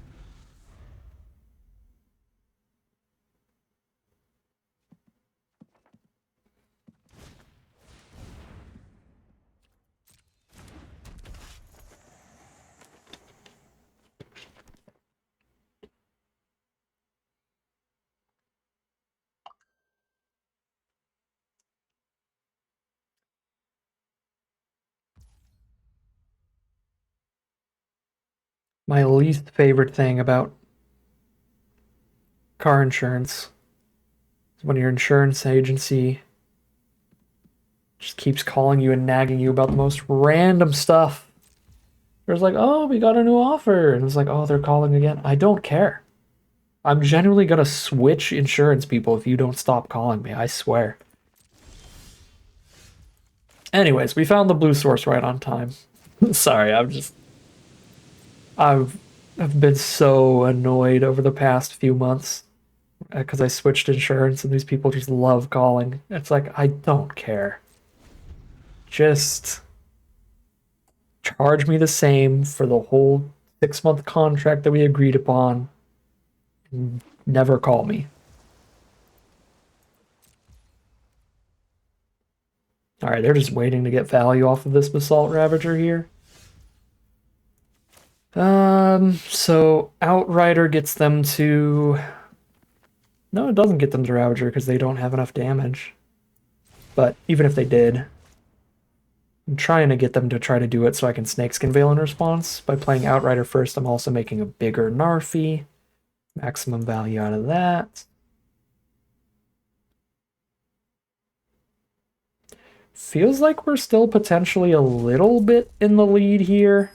My least favorite thing about car insurance is when your insurance agency just keeps calling you and nagging you about the most random stuff. There's like, oh, we got a new offer. And it's like, oh, they're calling again. I don't care. I'm genuinely going to switch insurance people if you don't stop calling me. I swear. Anyways, we found the blue source right on time. Sorry, I've I've been so annoyed over the past few months because I switched insurance and these people just love calling. It's like I don't care. Just charge me the same for the whole 6 month contract that we agreed upon. And never call me. All right, they're just waiting to get value off of this Basalt Ravager here. So Outrider gets them to. No, it doesn't get them to Ravager because they don't have enough damage. But even if they did, I'm trying to get them to try to do it so I can Snakeskin Veil in response. By playing Outrider first, I'm also making a bigger Narfi. Maximum value out of that. Feels like we're still potentially a little bit in the lead here.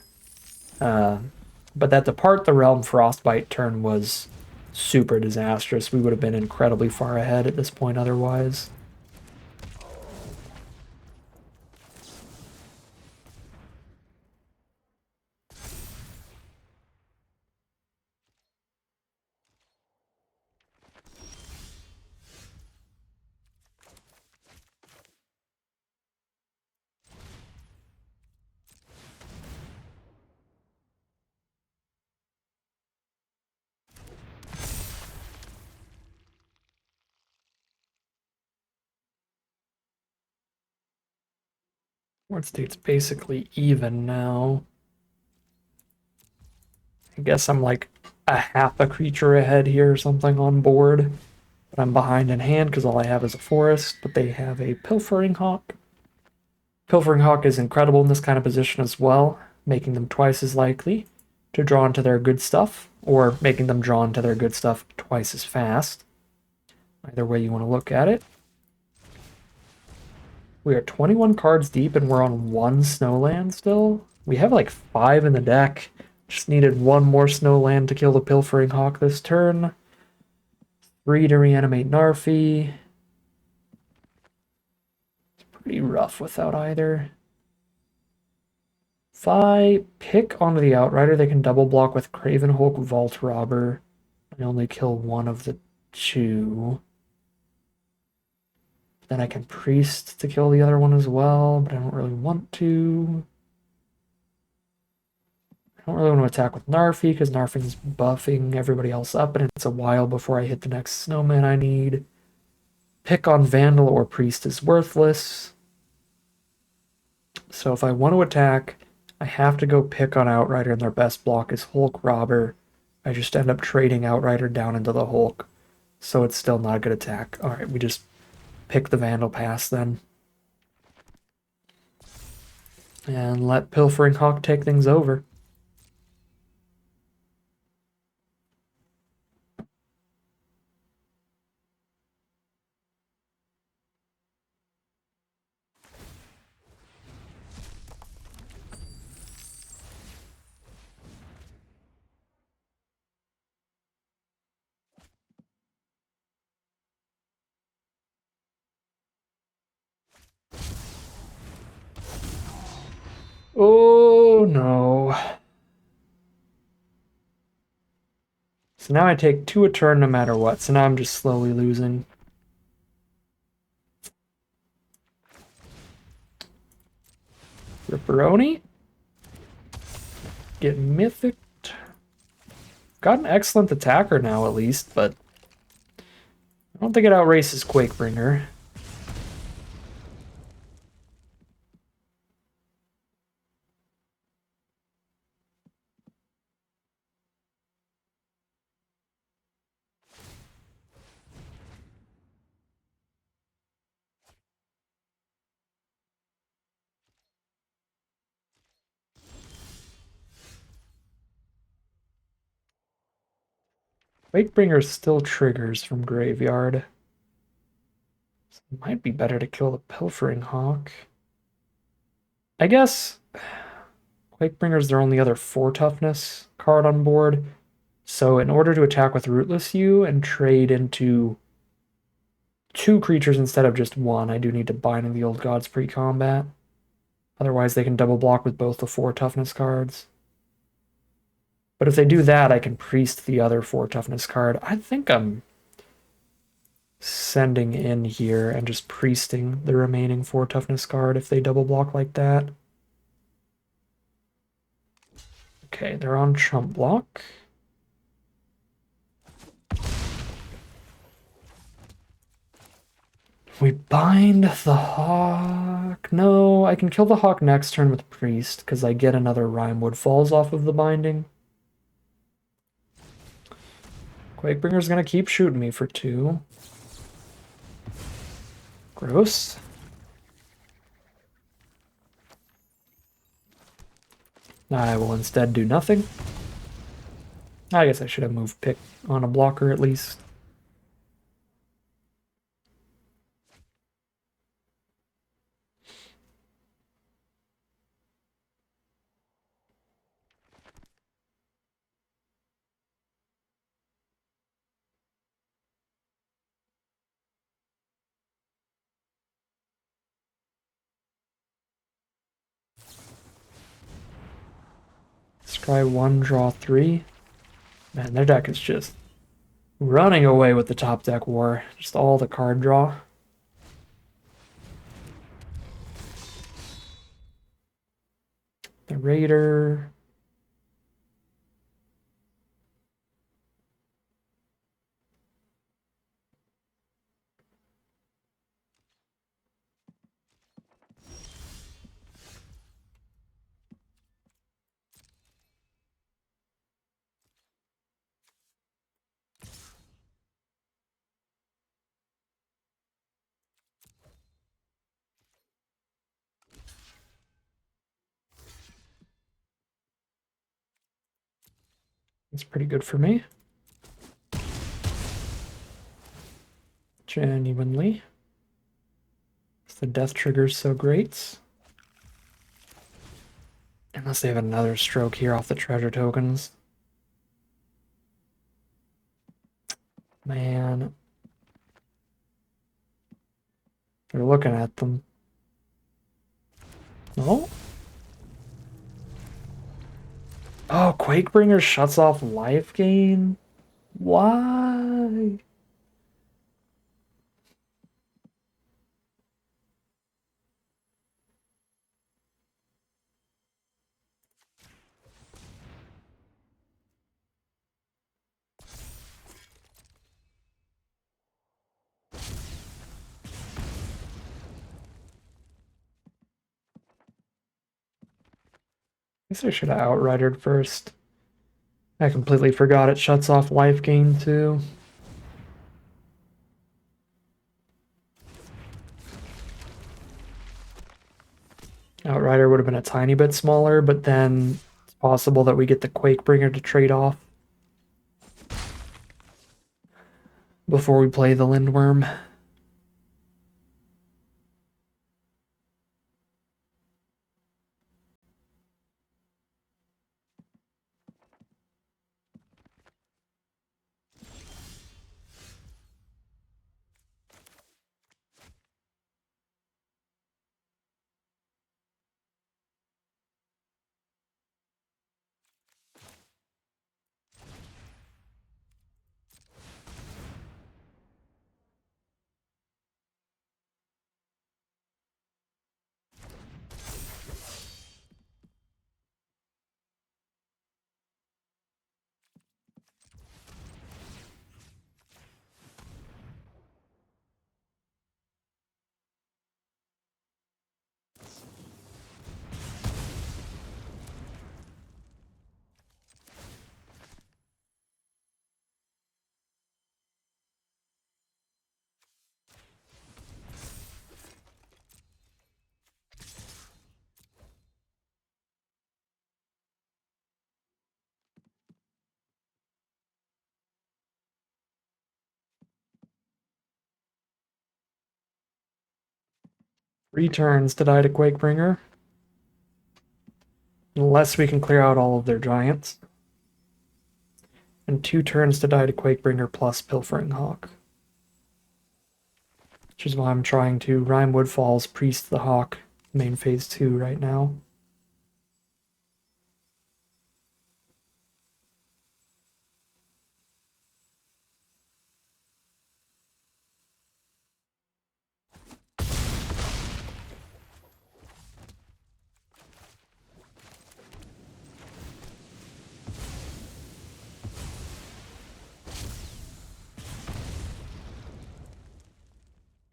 But that Depart the Realm Frostbite turn was super disastrous. We would have been incredibly far ahead at this point otherwise. Ward State's basically even now. I guess I'm like a half a creature ahead here or something on board. But I'm behind in hand because all I have is a forest, but they have a Pilfering Hawk. Pilfering Hawk is incredible in this kind of position as well, making them twice as likely to draw into their good stuff, or making them draw into their good stuff twice as fast. Either way you want to look at it. We are 21 cards deep and we're on 1 Snowland still. We have like 5 in the deck. Just needed 1 more Snowland to kill the Pilfering Hawk this turn. 3 to reanimate Narfi. It's pretty rough without either. If I pick onto the Outrider, they can double block with Craven Hulk Vault Robber. I only kill 1 of the 2. Then I can Priest to kill the other one as well, but I don't really want to. I don't really want to attack with Narfi because Narfi's buffing everybody else up, and it's a while before I hit the next snowman I need. Pick on Vandal or Priest is worthless. So if I want to attack, I have to go pick on Outrider, and their best block is Hulk Robber. I just end up trading Outrider down into the Hulk, so it's still not a good attack. Alright, we just pick the Vandal pass then. And let Pilfering Hawk take things over. Oh no. So now I take 2 a turn no matter what, so now I'm just slowly losing. Ripperoni. Get mythic. Got an excellent attacker now, at least, but I don't think it outraces Quakebringer. Quakebringer still triggers from Graveyard. So it might be better to kill the Pilfering Hawk. I guess Quakebringer's their only other 4 toughness card on board. So in order to attack with Rootless Hue and trade into 2 creatures instead of just 1, I do need to bind in the Old Gods pre-combat. Otherwise they can double block with both the 4 toughness cards. But if they do that, I can priest the other 4 toughness card. I think I'm sending in here and just priesting the remaining 4 toughness card if they double block like that. Okay, they're on chump block. We bind the hawk. No, I can kill the hawk next turn with priest because I get another Rimewood Falls off of the binding. Quakebringer's gonna keep shooting me for 2. Gross. I will instead do nothing. I guess I should have moved pick on a blocker at least. Scry 1, draw 3. Man, their deck is just running away with the top deck war. Just all the card draw. The Raider. It's pretty good for me. Genuinely. The death trigger's so great. Unless they have another stroke here off the treasure tokens. Man. They're looking at them. No? Oh, Quakebringer shuts off life gain? Why? Guess I should have outridered first. I completely forgot it shuts off life gain too. Outrider would have been a tiny bit smaller, but then it's possible that we get the Quakebringer to trade off before we play the Lindworm. 3 turns to die to Quakebringer. Unless we can clear out all of their giants. And 2 turns to die to Quakebringer plus Pilfering Hawk. Which is why I'm trying to Rime Woodfalls, Priest the Hawk, main phase 2 right now.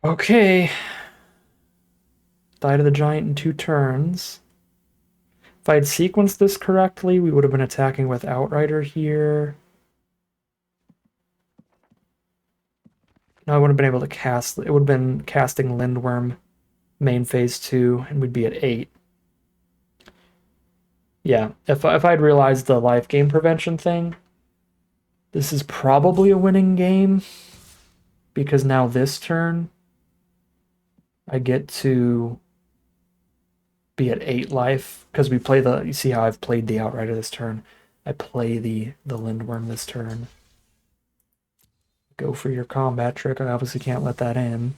Okay. Die to the giant in 2 turns. If I had sequenced this correctly, we would have been attacking with Outrider here. No, I wouldn't have been able to cast. It would have been casting Lindworm main phase 2, and we'd be at 8. Yeah, if I'd realized the life gain prevention thing, this is probably a winning game. Because now this turn, I get to be at 8 life. Because we play the... You see how I've played the Outrider this turn. I play the Lindworm this turn. Go for your combat trick. I obviously can't let that in.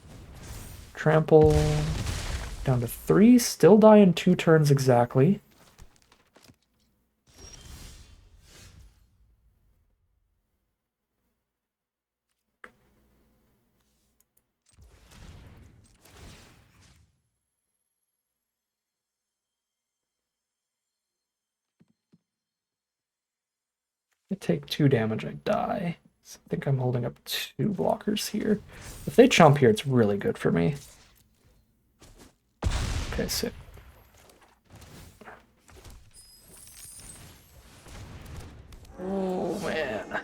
Trample down to 3. Still die in 2 turns exactly. I take 2 damage, I die. So I think I'm holding up 2 blockers here. If they chump here, it's really good for me. Okay, sick. Oh, man.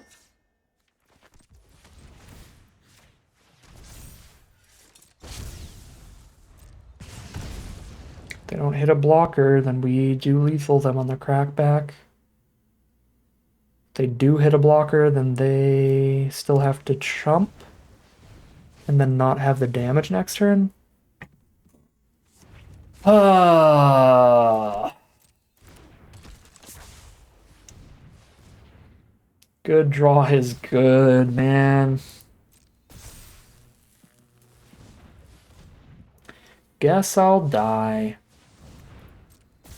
If they don't hit a blocker, then we do lethal them on the crackback. If they do hit a blocker, then they still have to chump. And then not have the damage next turn. Good draw is good, man. Guess I'll die.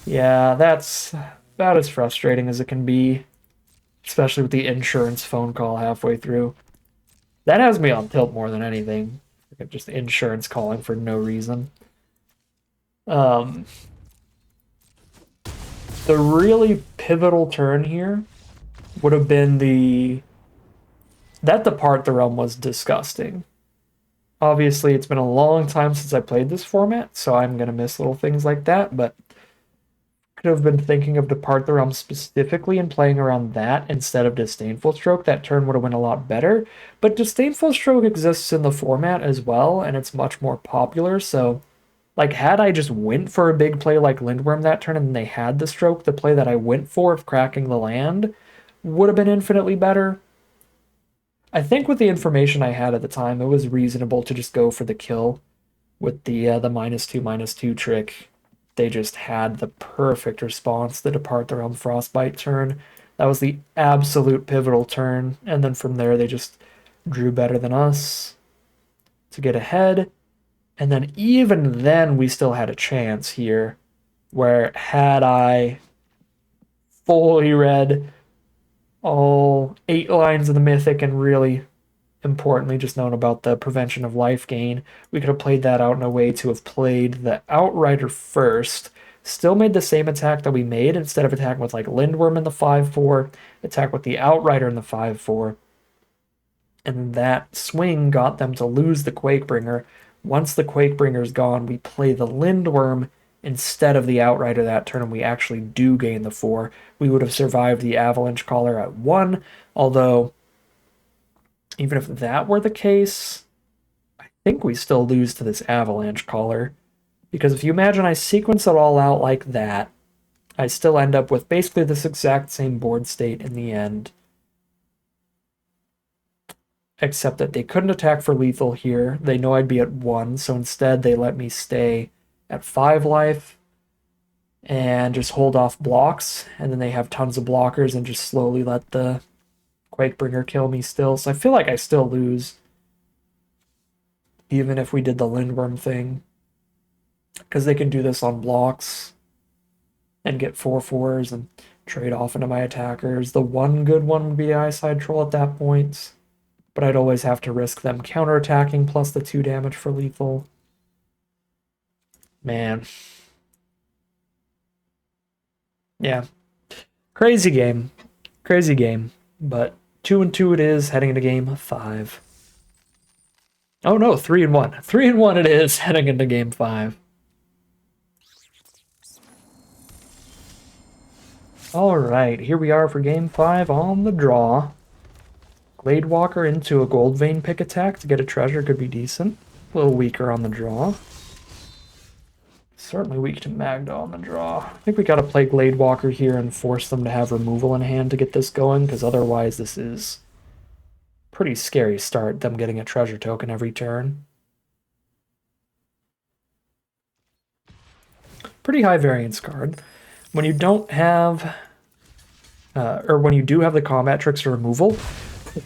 Yeah, that's about as frustrating as it can be. Especially with the insurance phone call halfway through. That has me on tilt more than anything. Just insurance calling for no reason. The really pivotal turn here would have been that Depart the Realm was disgusting. Obviously, it's been a long time since I played this format, so I'm going to miss little things like that, but could have been thinking of Depart the Realm specifically and playing around that instead of Disdainful Stroke. That turn would have went a lot better, but Disdainful Stroke exists in the format as well, and it's much more popular, so like, had I just went for a big play like Lindworm that turn and they had the stroke, the play that I went for of cracking the land would have been infinitely better. I think with the information I had at the time, it was reasonable to just go for the kill with the -2/-2 trick. They just had the perfect response, the Depart the Realm Frostbite turn. That was the absolute pivotal turn, and then from there they just drew better than us to get ahead. And then even then, we still had a chance here, where had I fully read all 8 lines of the Mythic and really importantly just known about the prevention of life gain, we could have played that out in a way to have played the Outrider first, still made the same attack that we made, instead of attacking with like Lindworm in the 5/4, attack with the Outrider in the 5/4. And that swing got them to lose the Quakebringer. Once the Quakebringer's gone, we play the Lindworm instead of the Outrider that turn, and we actually do gain the 4. We would have survived the Avalanche Caller at 1, although even if that were the case, I think we still lose to this Avalanche Caller. Because if you imagine I sequence it all out like that, I still end up with basically this exact same board state in the end. Except that they couldn't attack for lethal here. They know I'd be at 1, so instead they let me stay at 5 life and just hold off blocks, and then they have tons of blockers and just slowly let the Quakebringer kill me still. So I feel like I still lose, even if we did the Lindworm thing, because they can do this on blocks and get 4/4s and trade off into my attackers. The one good one would be Eyeside Troll at that point, but I'd always have to risk them counterattacking plus the 2 damage for lethal. Man. Yeah. Crazy game. Crazy game. But 2-2 it is, heading into game 5. Oh no, 3-1. 3-1 it is, heading into game 5. Alright, here we are for game 5 on the draw. Gladewalker into a Gold Vein pick attack to get a treasure could be decent. A little weaker on the draw. Certainly weak to Magda on the draw. I think we gotta play Gladewalker here and force them to have removal in hand to get this going, because otherwise this is pretty scary start, them getting a treasure token every turn. Pretty high variance card. When you don't have, or when you do have the combat tricks to removal,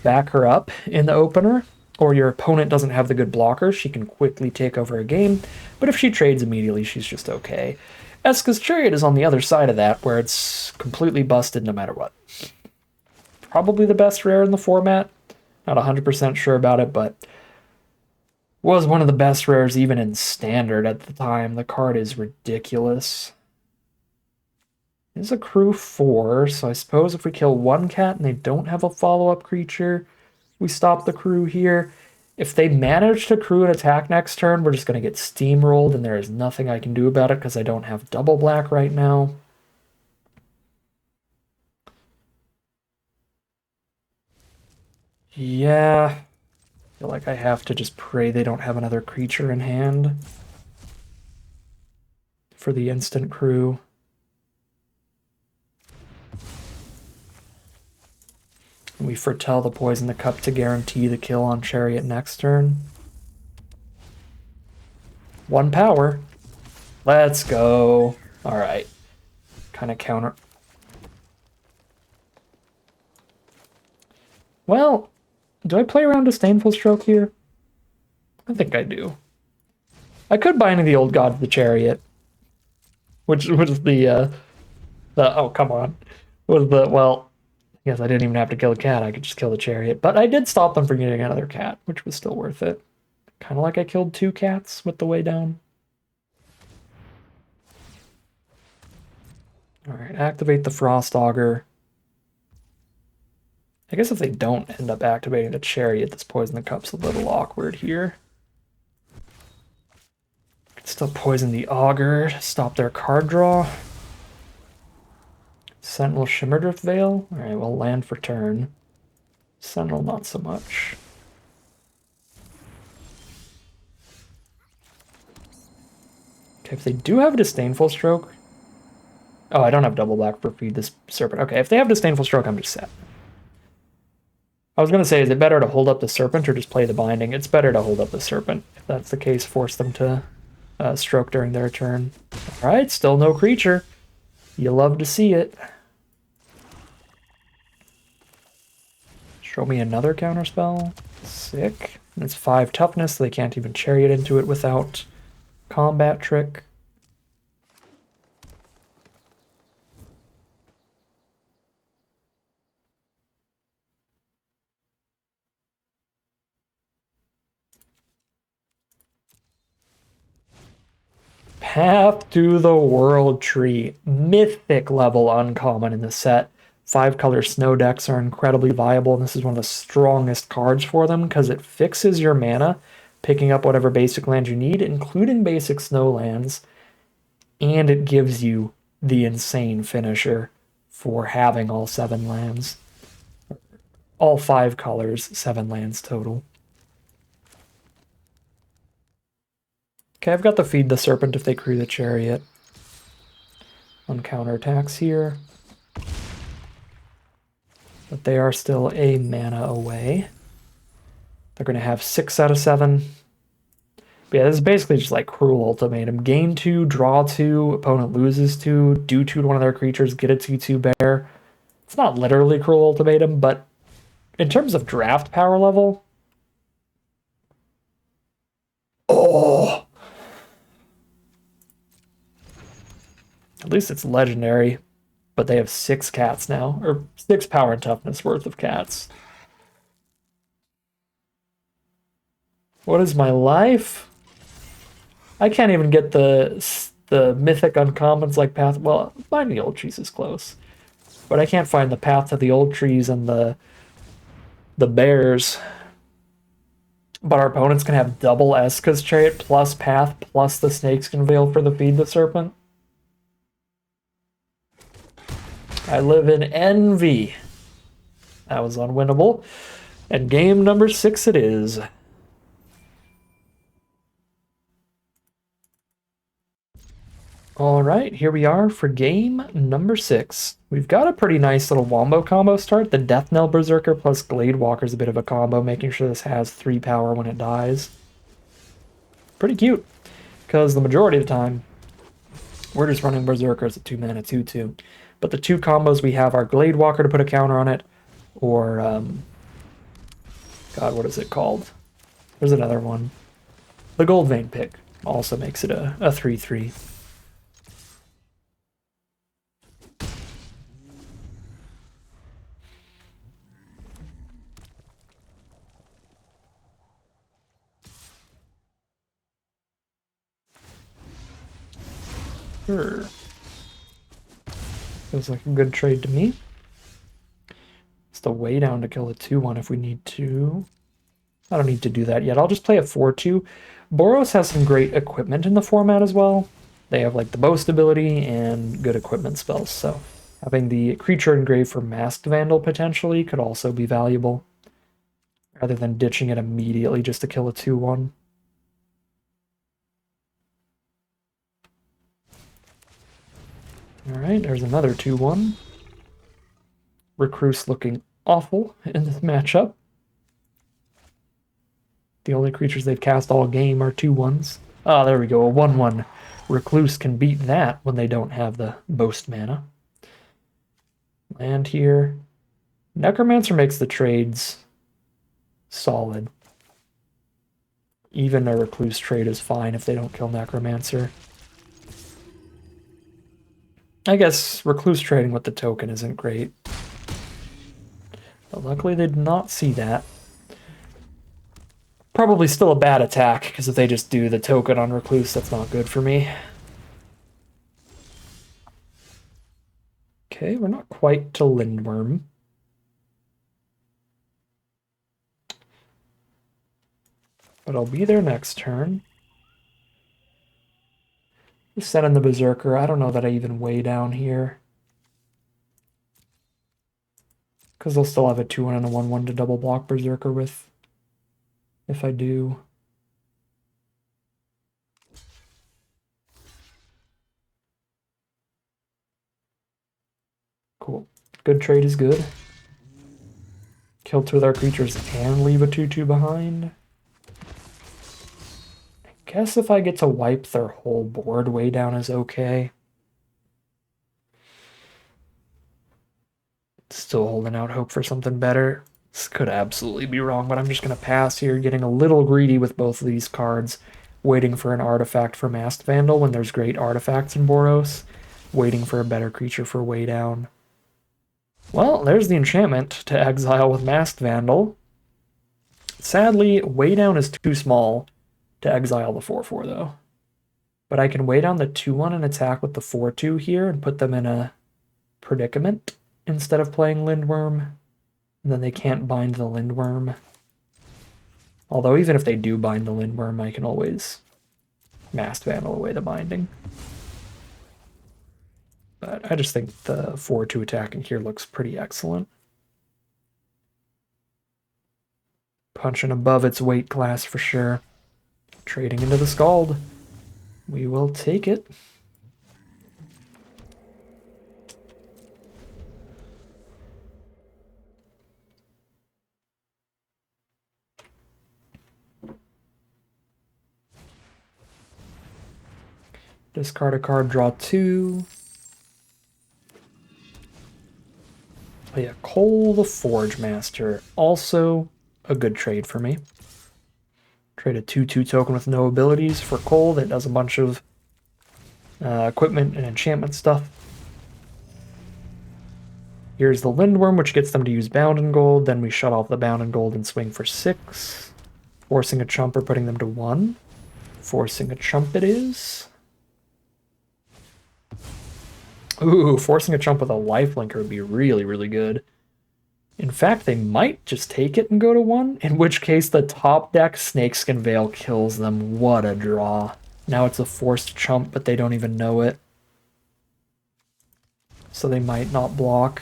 back her up in the opener, or your opponent doesn't have the good blockers, she can quickly take over a game, but if she trades immediately, she's just okay. Eska's Chariot is on the other side of that, where it's completely busted no matter what. Probably the best rare in the format. Not 100% sure about it, but was one of the best rares even in Standard at the time. The card is ridiculous. It's a crew 4, so I suppose if we kill one cat and they don't have a follow-up creature, we stop the crew here. If they manage to crew an attack next turn, we're just going to get steamrolled, and there is nothing I can do about it because I don't have double black right now. Yeah, I feel like I have to just pray they don't have another creature in hand for the instant crew. We foretell the Poison the Cup to guarantee the kill on Chariot next turn. 1 power. Let's go. Alright. Kind of counter. Well, do I play around Disdainful Stroke here? I think I do. I could bind the Old God of the Chariot. Which was the oh, come on. Was the, well, I guess I didn't even have to kill a cat. I could just kill the Chariot. But I did stop them from getting another cat, which was still worth it. Kind of like I killed 2 cats with the way down. Alright, activate the Frost Augur. I guess if they don't end up activating the Chariot, this Poison the Cup's a little awkward here. Could still poison the Augur to stop their card draw. Sentinel Shimmerdrift Veil. Alright, we'll land for turn. Sentinel, not so much. Okay, if they do have Disdainful Stroke... Oh, I don't have double black for Feed this Serpent. Okay, if they have Disdainful Stroke, I'm just set. I was going to say, is it better to hold up the Serpent or just play the Binding? It's better to hold up the Serpent. If that's the case, force them to stroke during their turn. Alright, still no creature. You love to see it. Show me another counterspell. Sick. And it's 5 toughness, so they can't even Chariot into it without combat trick. Path to the World Tree. Mythic level uncommon in the set. 5-color snow decks are incredibly viable, and this is one of the strongest cards for them because it fixes your mana, picking up whatever basic land you need, including basic snow lands, and it gives you the insane finisher for having all 7 lands. All 5 colors, 7 lands total. Okay, I've got to feed the Serpent if they crew the Chariot. On counterattacks here. But they are still a mana away. They're going to have 6 out of 7. But yeah, this is basically just like Cruel Ultimatum. Gain 2, draw 2, opponent loses 2, do 2 to one of their creatures, get a 2/2 bear. It's not literally Cruel Ultimatum, but in terms of draft power level... Oh! At least it's legendary, but they have 6 cats now, or 6 power and toughness worth of cats. What is my life? I can't even get the mythic uncommons like Path... Well, Binding the Old Trees is close. But I can't find the Path to the Old Trees and the bears. But our opponents can have double Eska's Chariot plus Path plus the Snakes can Veil for the Feed the Serpent. I live in envy. That was unwinnable. And game number 6 it is. All right, here we are for game number 6. We've got a pretty nice little wombo combo start. The Death Knell Berserker plus Glade Walker is a bit of a combo, making sure this has 3 power when it dies. Pretty cute, because the majority of the time, we're just running Berserkers at 2 mana, 2/2. But the 2 combos we have are Glade Walker to put a counter on it, or, God, what is it called? There's another one. The Gold Vein Pick also makes it a 3/3. Sure. Feels like a good trade to me. It's the way down to kill a 2/1 if we need to. I don't need to do that yet. I'll just play a 4/2. Boros has some great equipment in the format as well. They have like the boast ability and good equipment spells, so having the creature engraved for Masked Vandal potentially could also be valuable, rather than ditching it immediately just to kill a 2/1. Alright, there's another 2/1. Recruit's looking awful in this matchup. The only creatures they've cast all game are 2/1s. Ah, there we go, a 1/1. Recluse can beat that when they don't have the boast mana. Land here. Necromancer makes the trades solid. Even a Recluse trade is fine if they don't kill Necromancer. I guess Recluse trading with the token isn't great. But luckily they did not see that. Probably still a bad attack, because if they just do the token on Recluse, that's not good for me. Okay, we're not quite to Lindworm. But I'll be there next turn. Just set in the Berserker. I don't know that I even weigh down here. Because they'll still have a 2/1 and a 1/1 to double block Berserker with. If I do. Cool. Good trade is good. Kill 2 of our creatures and leave a 2/2 behind. I guess if I get to wipe their whole board, way down is okay. Still holding out hope for something better. This could absolutely be wrong, but I'm just going to pass here, getting a little greedy with both of these cards. Waiting for an artifact for Masked Vandal when there's great artifacts in Boros. Waiting for a better creature for way down. Well, there's the enchantment to exile with Masked Vandal. Sadly, way down is too small to exile the 4/4 though. But I can weigh down the 2/1 and attack with the 4/2 here and put them in a predicament instead of playing Lindworm. And then they can't bind the Lindworm. Although even if they do bind the Lindworm, I can always Masked Vandal away the binding. But I just think the 4/2 attacking here looks pretty excellent. Punching above its weight class for sure. Trading into the Scald. We will take it. Discard a card, draw 2. Play a Cole the Forge Master. Also a good trade for me. Trade a 2/2 token with no abilities for Cole that does a bunch of equipment and enchantment stuff. Here's the Lindworm, which gets them to use Bound and Gold. Then we shut off the Bound and Gold and swing for 6. Forcing a chump or putting them to 1. Forcing a chump it is. Ooh, forcing a chump with a lifelinker would be really, really good. In fact, they might just take it and go to 1, in which case the top deck Snakeskin Veil kills them. What a draw. Now it's a forced chump, but they don't even know it. So they might not block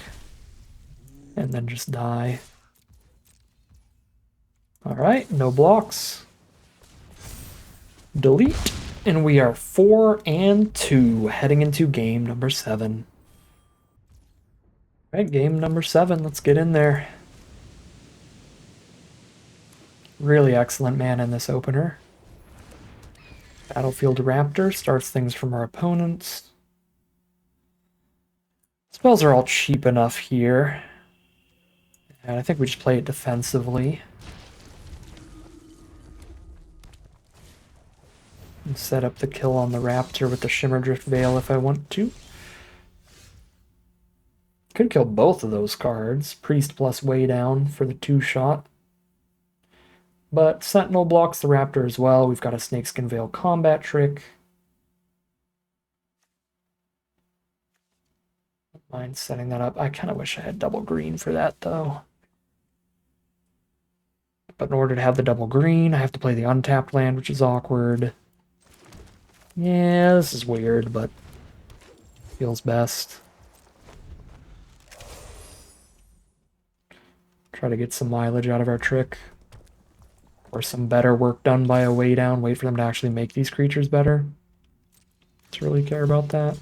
and then just die. Alright, no blocks. Delete. And we are 4-2 heading into game number 7. All right, game number 7. Let's get in there. Really excellent mana in this opener. Battlefield Raptor starts things from our opponents. Spells are all cheap enough here. And I think we just play it defensively. And set up the kill on the Raptor with the Shimmerdrift Veil if I want to. Could kill both of those cards. Priest plus Way Down for the 2-shot. But Sentinel blocks the Raptor as well. We've got a Snakeskin Veil combat trick. Don't mind setting that up. I kind of wish I had double green for that though. But in order to have the double green, I have to play the untapped land, which is awkward. Yeah, this is weird, but feels best. Try to get some mileage out of our trick. Or some better work done by a Way Down. Wait for them to actually make these creatures better. Let's really care about that.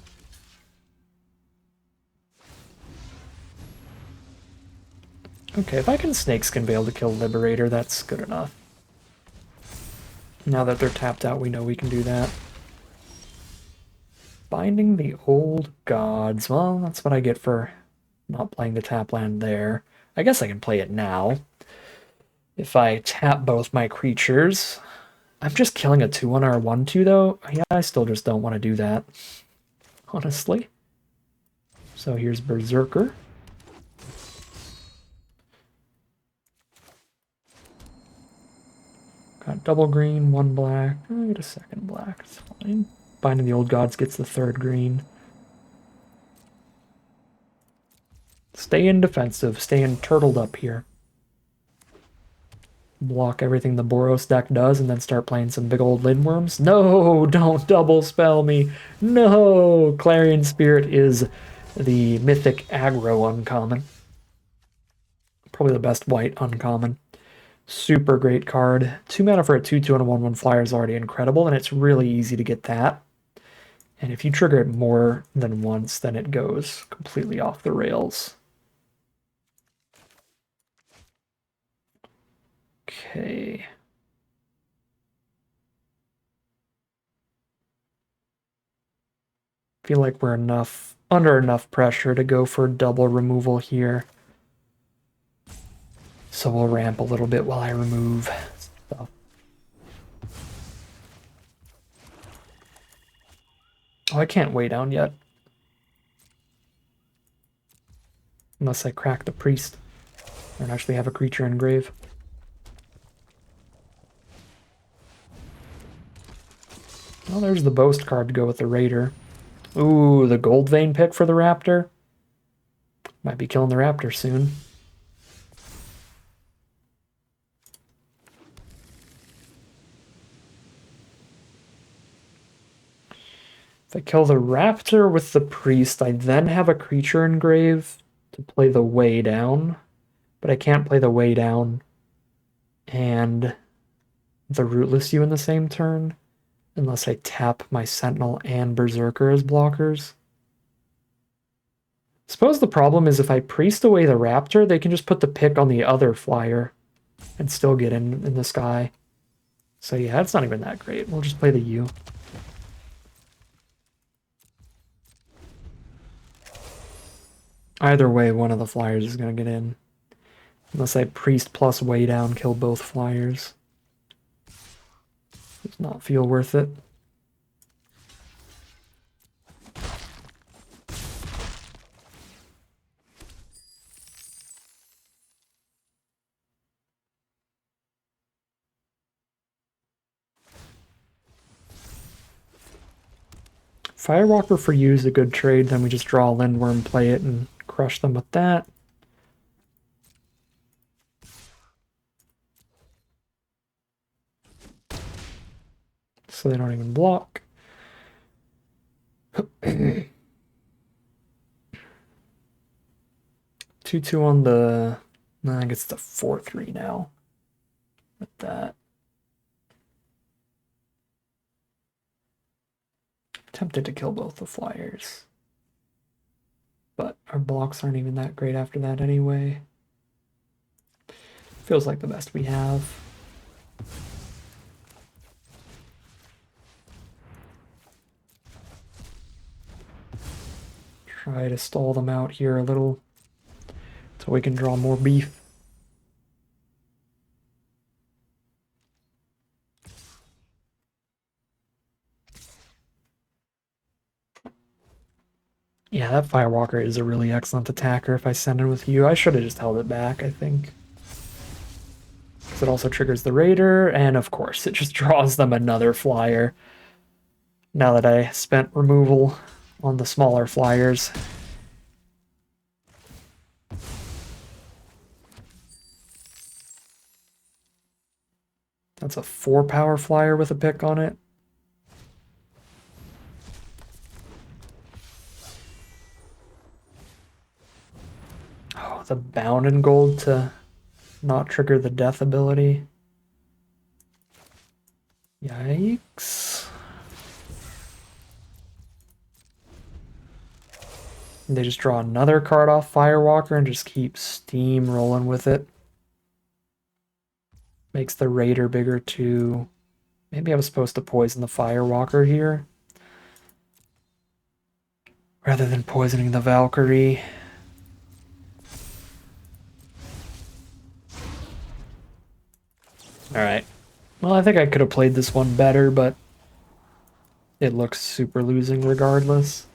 Okay, if I can Snakeskin Veil to kill Liberator, that's good enough. Now that they're tapped out, we know we can do that. Binding the Old Gods. Well, that's what I get for not playing the tap land there. I guess I can play it now. If I tap both my creatures. I'm just killing a 2/1 or a 1/2 though. Yeah, I still just don't want to do that. Honestly. So here's Berserker. Got double green, 1 black. I get a second black, it's fine. Binding the Old Gods gets the 3rd green. Stay in defensive, stay in turtled up here. Block everything the Boros deck does and then start playing some big old Lindworms. No, don't double spell me. No, Clarion Spirit is the mythic aggro uncommon. Probably the best white uncommon. Super great card. 2 mana for a 2/2 and a 1/1 flyer is already incredible, and it's really easy to get that. And if you trigger it more than once, then it goes completely off the rails. Okay. Feel like we're under enough pressure to go for double removal here. So we'll ramp a little bit while I remove stuff. Oh, I can't Way Down yet. Unless I crack the Priest. Or actually have a creature engrave. Well, there's the Boast card to go with the Raider. Ooh, the Gold Vein pick for the Raptor. Might be killing the Raptor soon. If I kill the Raptor with the Priest, I then have a creature engrave to play the Way Down. But I can't play the Way Down and the Rootless You in the same turn. Unless I tap my Sentinel and Berserker as blockers. Suppose the problem is if I Priest away the Raptor, they can just put the pick on the other flyer and still get in the sky. So yeah, it's not even that great. We'll just play the U. Either way, one of the flyers is going to get in. Unless I priest plus way down, kill both flyers. Does not feel worth it. Firewalker for you is a good trade, then we just draw a Lindworm, play it, and crush them with that. So they don't even block. 2/2 on the... No, I guess it's a 4/3 now. With that. Tempted to kill both the flyers. But our blocks aren't even that great after that anyway. Feels like the best we have. Try to stall them out here a little so we can draw more beef. Yeah, that Firewalker is a really excellent attacker if I send it with you. I should have just held it back, I think. Because it also triggers the Raider, and of course, it just draws them another flyer. Now that I spent removal on the smaller flyers. That's a 4-power flyer with a pick on it. Oh, the bound in gold to not trigger the death ability. Yikes. And they just draw another card off Firewalker and just keep steamrolling with it. Makes the Raider bigger too. Maybe I was supposed to poison the Firewalker here. Rather than poisoning the Valkyrie. Alright. Well, I think I could have played this one better, but it looks super losing regardless.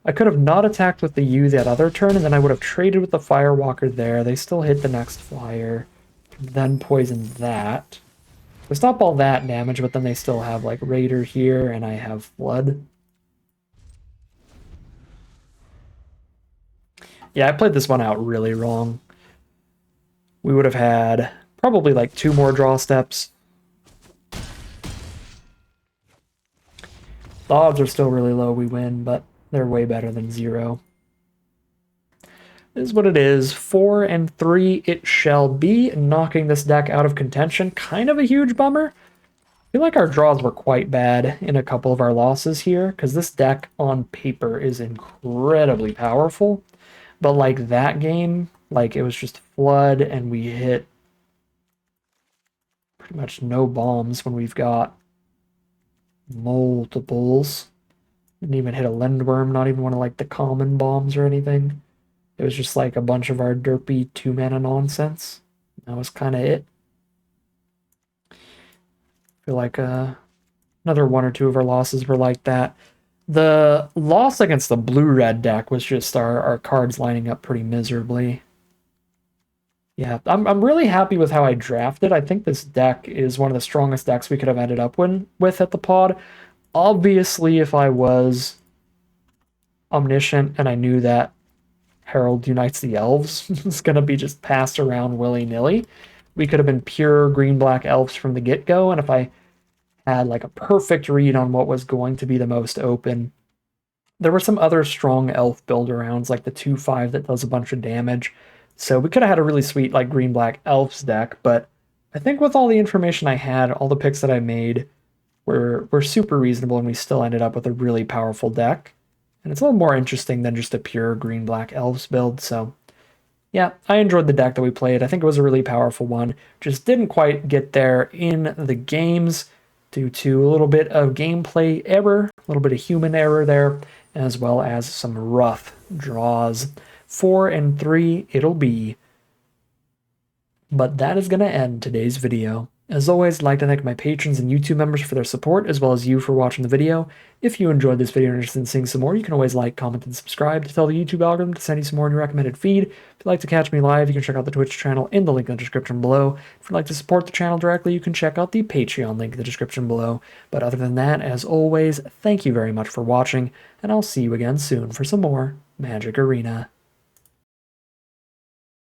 I could have not attacked with the U that other turn, and then I would have traded with the Firewalker there. They still hit the next flyer. Then poison that. They stop all that damage, but then they still have like Raider here, and I have Flood. Yeah, I played this one out really wrong. We would have had probably like 2 more draw steps. The odds are still really low we win, but they're way better than 0. It is what it is. 4-3 it shall be, knocking this deck out of contention. Kind of a huge bummer. I feel like our draws were quite bad in a couple of our losses here, because this deck on paper is incredibly powerful. But like that game, like it was just Flood, and we hit pretty much no bombs when we've got multiples. Didn't even hit a Lindworm, not even one of like the common bombs or anything. It was just like a bunch of our derpy 2-mana nonsense. That was kind of it. I feel like another 1 or 2 of our losses were like that. The loss against the blue-red deck was just our cards lining up pretty miserably. Yeah, I'm really happy with how I drafted. I think this deck is one of the strongest decks we could have ended up with at the pod. Obviously, if I was omniscient and I knew that Herald Unites the Elves was going to be just passed around willy-nilly, we could have been pure green-black elves from the get-go, and if I had like a perfect read on what was going to be the most open, there were some other strong elf build-arounds, like the 2/5 that does a bunch of damage, so we could have had a really sweet like green-black elves deck, but I think with all the information I had, all the picks that I made were super reasonable, and we still ended up with a really powerful deck. And it's a little more interesting than just a pure green-black elves build, so yeah, I enjoyed the deck that we played. I think it was a really powerful one. Just didn't quite get there in the games due to a little bit of gameplay error, a little bit of human error there, as well as some rough draws. 4 and 3 it'll be. But that is going to end today's video. As always, I'd like to thank my patrons and YouTube members for their support, as well as you for watching the video. If you enjoyed this video and are interested in seeing some more, you can always like, comment, and subscribe to tell the YouTube algorithm to send you some more in your recommended feed. If you'd like to catch me live, you can check out the Twitch channel in the link in the description below. If you'd like to support the channel directly, you can check out the Patreon link in the description below. But other than that, as always, thank you very much for watching, and I'll see you again soon for some more Magic Arena.